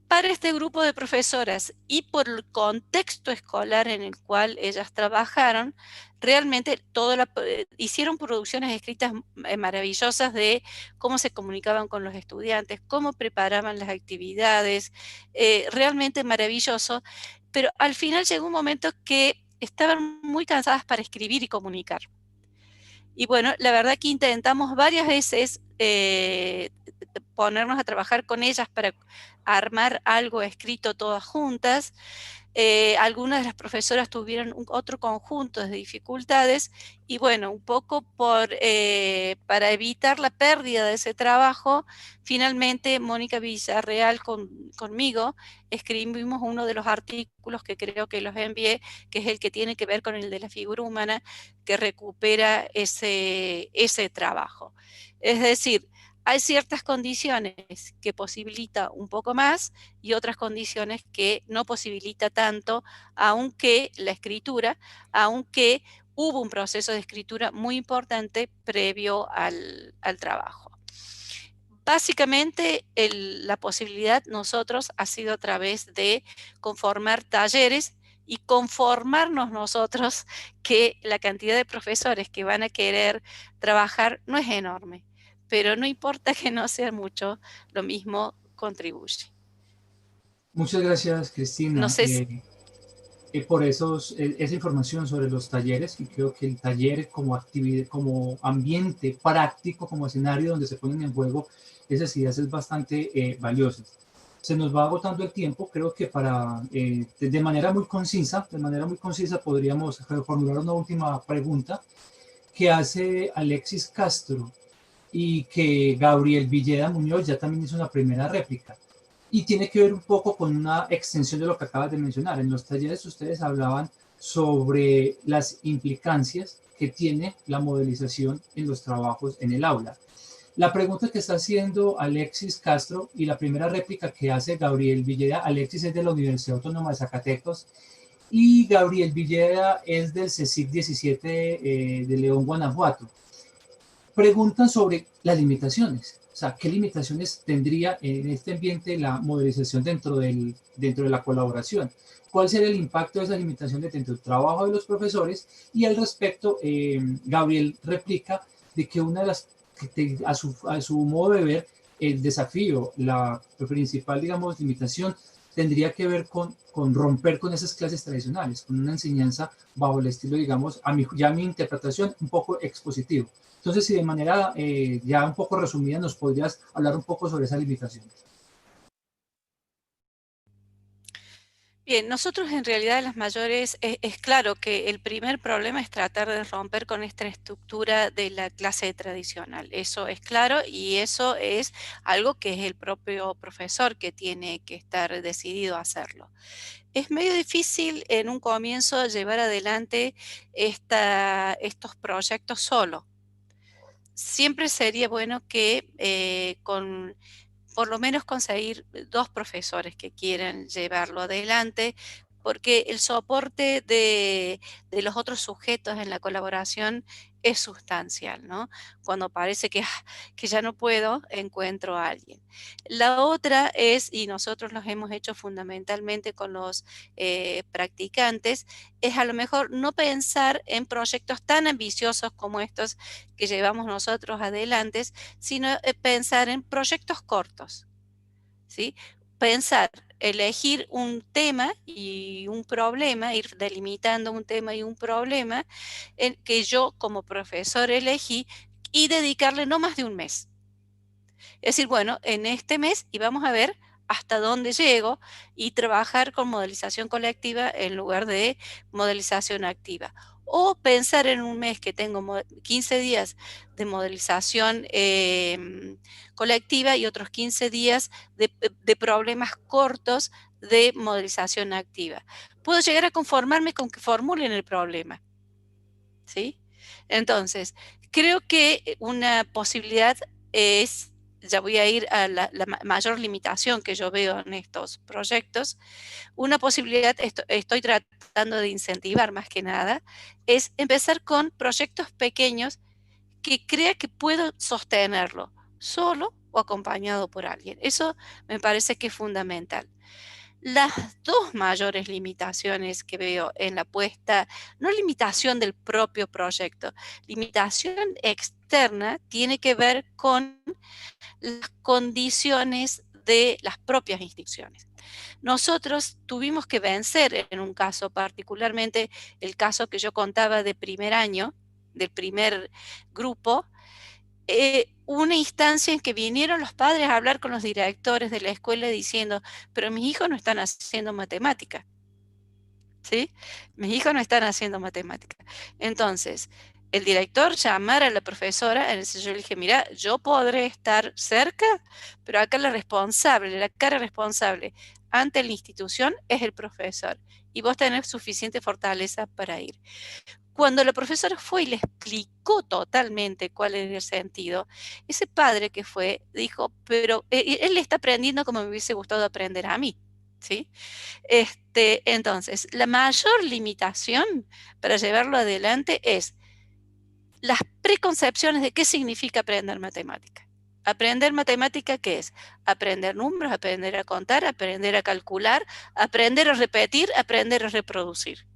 Para este grupo de profesoras y por el contexto escolar en el cual ellas trabajaron, realmente hicieron producciones escritas maravillosas de cómo se comunicaban con los estudiantes, cómo preparaban las actividades, realmente maravilloso, pero al final llegó un momento que estaban muy cansadas para escribir y comunicar. Y bueno, la verdad que intentamos varias veces ponernos a trabajar con ellas para armar algo escrito todas juntas. Algunas de las profesoras tuvieron otro conjunto de dificultades, y bueno, un poco para evitar la pérdida de ese trabajo, finalmente Mónica Villarreal conmigo escribimos uno de los artículos que creo que los envié, que es el que tiene que ver con el de la figura humana, que recupera ese trabajo. Es decir, hay ciertas condiciones que posibilita un poco más y otras condiciones que no posibilita tanto, aunque la escritura, aunque hubo un proceso de escritura muy importante previo al trabajo. Básicamente, la posibilidad nosotros ha sido a través de conformar talleres y conformarnos nosotros que la cantidad de profesores que van a querer trabajar no es enorme, pero no importa que no sea mucho, lo mismo contribuye. Muchas gracias, No Cristina, sé si, por esa información sobre los talleres, y creo que el taller como actividad, como ambiente práctico, como escenario donde se ponen en juego esas ideas es bastante valioso. Se nos va agotando el tiempo, creo que de manera muy concisa podríamos formular una última pregunta que hace Alexis Castro y que Gabriel Villeda Muñoz ya también hizo una primera réplica. Y tiene que ver un poco con una extensión de lo que acabas de mencionar. En los talleres ustedes hablaban sobre las implicancias que tiene la modelización en los trabajos en el aula. La pregunta que está haciendo Alexis Castro y la primera réplica que hace Gabriel Villeda, Alexis es de la Universidad Autónoma de Zacatecas y Gabriel Villeda es del CSIC 17 de León, Guanajuato. Preguntan sobre las limitaciones, o sea, qué limitaciones tendría en este ambiente la modelización dentro de la colaboración. ¿Cuál sería el impacto de esas limitaciones dentro del trabajo de los profesores? Y al respecto, Gabriel replica de que una de las, a su modo de ver, el desafío, la principal, digamos, limitación tendría que ver con romper con esas clases tradicionales, con una enseñanza bajo el estilo, digamos, ya mi interpretación, un poco expositivo. Entonces, si de manera ya un poco resumida nos podrías hablar un poco sobre esas limitaciones. bien, nosotros en realidad las mayores, es claro que el primer problema es tratar de romper con esta estructura de la clase tradicional. Eso es claro y eso es algo que es el propio profesor que tiene que estar decidido a hacerlo. Es medio difícil en un comienzo llevar adelante estos proyectos solo. Siempre sería bueno que por lo menos conseguir 2 profesores que quieran llevarlo adelante, porque el soporte de los otros sujetos en la colaboración es sustancial, ¿no? Cuando parece que ya no puedo, encuentro a alguien. La otra es, y nosotros los hemos hecho fundamentalmente con los practicantes, es a lo mejor no pensar en proyectos tan ambiciosos como estos que llevamos nosotros adelante, sino pensar en proyectos cortos, ¿sí? Pensar, elegir un tema y un problema, ir delimitando un tema y un problema que yo como profesor elegí y dedicarle no más de un mes. Es decir, bueno, en este mes y vamos a ver hasta dónde llego y trabajar con modelización colectiva en lugar de modelización activa. O pensar en un mes que tengo 15 días de modelización colectiva y otros 15 días de problemas cortos de modelización activa. Puedo llegar a conformarme con que formulen el problema, ¿sí? Entonces, creo que una posibilidad es, ya voy a ir a la mayor limitación que yo veo en estos proyectos, una posibilidad, estoy tratando de incentivar más que nada, es empezar con proyectos pequeños que crea que puedo sostenerlo, solo o acompañado por alguien. Eso me parece que es fundamental. Las 2 mayores limitaciones que veo en la puesta, no limitación del propio proyecto, limitación externa tiene que ver con las condiciones de las propias instituciones. Nosotros tuvimos que vencer en un caso, particularmente el caso que yo contaba de primer año, del primer grupo, una instancia en que vinieron los padres a hablar con los directores de la escuela diciendo, pero mis hijos no están haciendo matemática, ¿sí? Mis hijos no están haciendo matemática. Entonces, el director llamara a la profesora, entonces yo le dije, mira, yo podré estar cerca, pero acá la cara responsable ante la institución es el profesor y vos tenés suficiente fortaleza para ir. Cuando la profesora fue y le explicó totalmente cuál era el sentido, ese padre que fue dijo, pero él está aprendiendo como me hubiese gustado aprender a mí. ¿sí? Entonces, la mayor limitación para llevarlo adelante es las preconcepciones de qué significa aprender matemática. Aprender matemática, ¿qué es? Aprender números, aprender a contar, aprender a calcular, aprender a repetir, aprender a reproducir.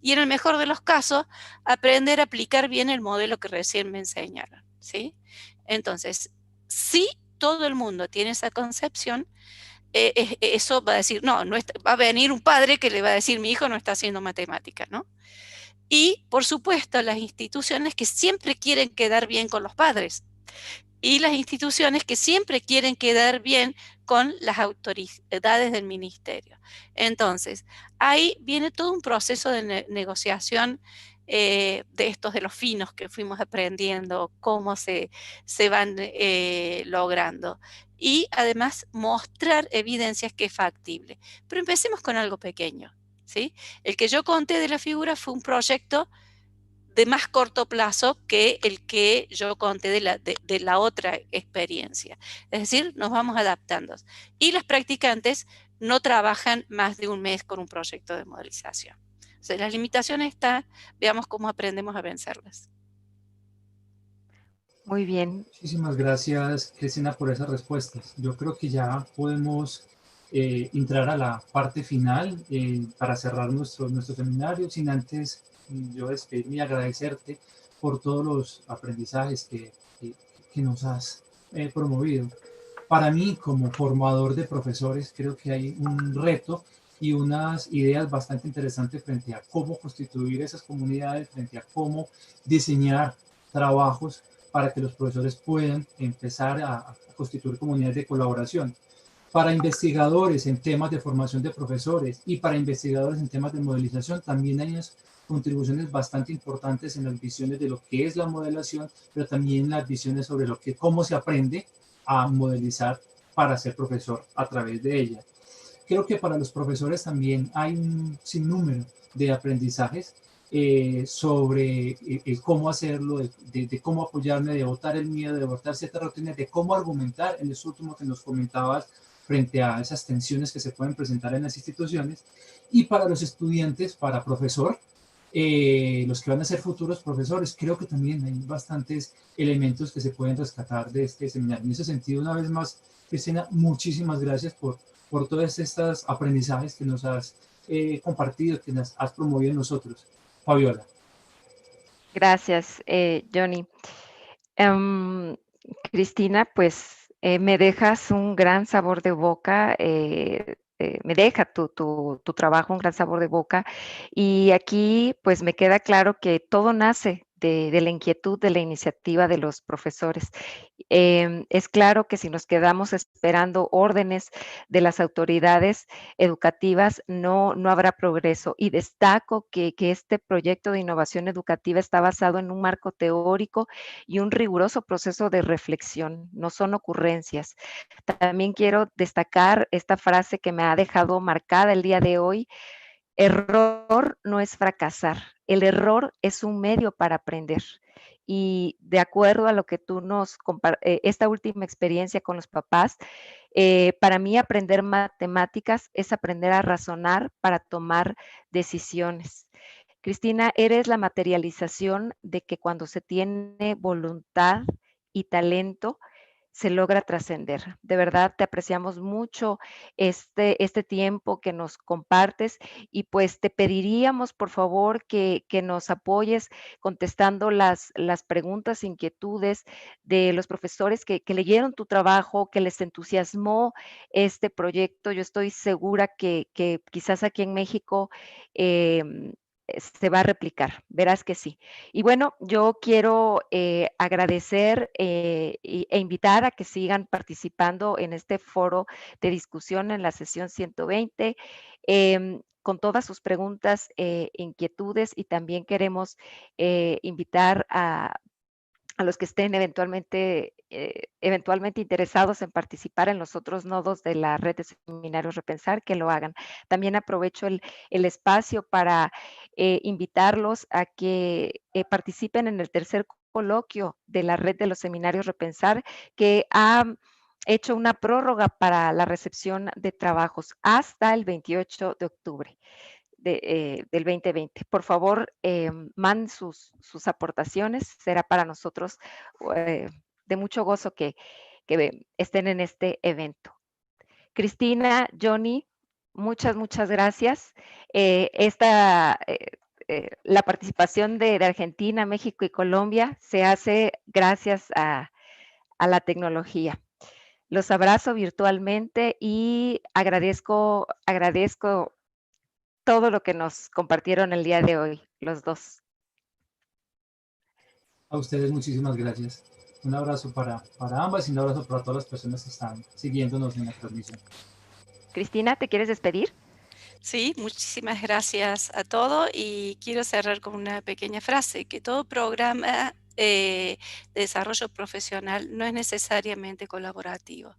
Y en el mejor de los casos, aprender a aplicar bien el modelo que recién me enseñaron, ¿sí? Entonces, si todo el mundo tiene esa concepción, eso va a decir, no, va a venir un padre que le va a decir, mi hijo no está haciendo matemática, ¿no? Y, por supuesto, las instituciones que siempre quieren quedar bien con los padres y las instituciones que siempre quieren quedar bien con las autoridades del ministerio. Entonces, ahí viene todo un proceso de negociación de estos de los finos que fuimos aprendiendo, cómo se van logrando. Y además mostrar evidencias que es factible. Pero empecemos con algo pequeño, ¿sí? El que yo conté de la figura fue un proyecto de más corto plazo que el que yo conté de la otra experiencia. Es decir, nos vamos adaptando. Y las practicantes no trabajan más de un mes con un proyecto de modelización. O sea, las limitaciones están, veamos cómo aprendemos a vencerlas. Muy bien. Muchísimas gracias, Cristina, por esas respuestas. Yo creo que ya podemos entrar a la parte final para cerrar nuestro seminario, sin antes yo despedirme y agradecerte por todos los aprendizajes que nos has promovido. Para mí, como formador de profesores, creo que hay un reto y unas ideas bastante interesantes frente a cómo constituir esas comunidades, frente a cómo diseñar trabajos para que los profesores puedan empezar a constituir comunidades de colaboración. Para investigadores en temas de formación de profesores y para investigadores en temas de modelización, también hay unas contribuciones bastante importantes en las visiones de lo que es la modelación, pero también las visiones sobre cómo se aprende a modelizar para ser profesor a través de ella. Creo que para los profesores también hay un sinnúmero de aprendizajes sobre cómo hacerlo, de cómo apoyarme, de botar el miedo, de botar ciertas rutinas, de cómo argumentar en eso último que nos comentabas frente a esas tensiones que se pueden presentar en las instituciones. Y para los estudiantes, para profesor, los que van a ser futuros profesores, creo que también hay bastantes elementos que se pueden rescatar de este seminario. En ese sentido, una vez más, Cristina, muchísimas gracias por todos estos aprendizajes que nos has compartido, que nos has promovido en nosotros. Fabiola. Gracias, Johnny. Cristina, pues me dejas un gran sabor de boca, me deja tu trabajo un gran sabor de boca, y aquí pues me queda claro que todo nace de la inquietud, de la iniciativa de los profesores. Es claro que si nos quedamos esperando órdenes de las autoridades educativas, no habrá progreso. Y destaco que este proyecto de innovación educativa está basado en un marco teórico y un riguroso proceso de reflexión, no son ocurrencias. También quiero destacar esta frase que me ha dejado marcada el día de hoy: error no es fracasar, el error es un medio para aprender. Y de acuerdo a lo que tú esta última experiencia con los papás, para mí aprender matemáticas es aprender a razonar para tomar decisiones. Cristina, eres la materialización de que cuando se tiene voluntad y talento, se logra trascender. De verdad, te apreciamos mucho este tiempo que nos compartes, y pues te pediríamos, por favor, que nos apoyes contestando las preguntas, inquietudes de los profesores que leyeron tu trabajo, que les entusiasmó este proyecto. Yo estoy segura que quizás aquí en México se va a replicar, verás que sí. Y bueno, yo quiero agradecer e invitar a que sigan participando en este foro de discusión en la sesión 120, con todas sus preguntas e inquietudes, y también queremos invitar a los que estén eventualmente interesados en participar en los otros nodos de la red de seminarios Repensar, que lo hagan. También aprovecho el espacio para invitarlos a que participen en el tercer coloquio de la red de los seminarios Repensar, que ha hecho una prórroga para la recepción de trabajos hasta el 28 de octubre del 2020. Por favor, manden sus aportaciones. Será para nosotros de mucho gozo que estén en este evento. Cristina, Johnny, muchas gracias. La participación de Argentina, México y Colombia se hace gracias a la tecnología. Los abrazo virtualmente y agradezco todo lo que nos compartieron el día de hoy, los dos. A ustedes muchísimas gracias. Un abrazo para ambas y un abrazo para todas las personas que están siguiéndonos en la transmisión. Cristina, ¿te quieres despedir? Sí, muchísimas gracias a todos y quiero cerrar con una pequeña frase, que todo programa de desarrollo profesional no es necesariamente colaborativo,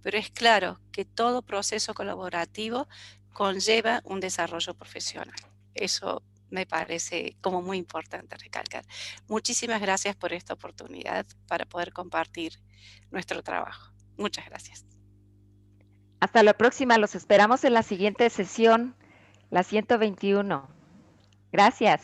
pero es claro que todo proceso colaborativo conlleva un desarrollo profesional. Eso me parece como muy importante recalcar. Muchísimas gracias por esta oportunidad para poder compartir nuestro trabajo. Muchas gracias. Hasta la próxima, los esperamos en la siguiente sesión, la 121. Gracias.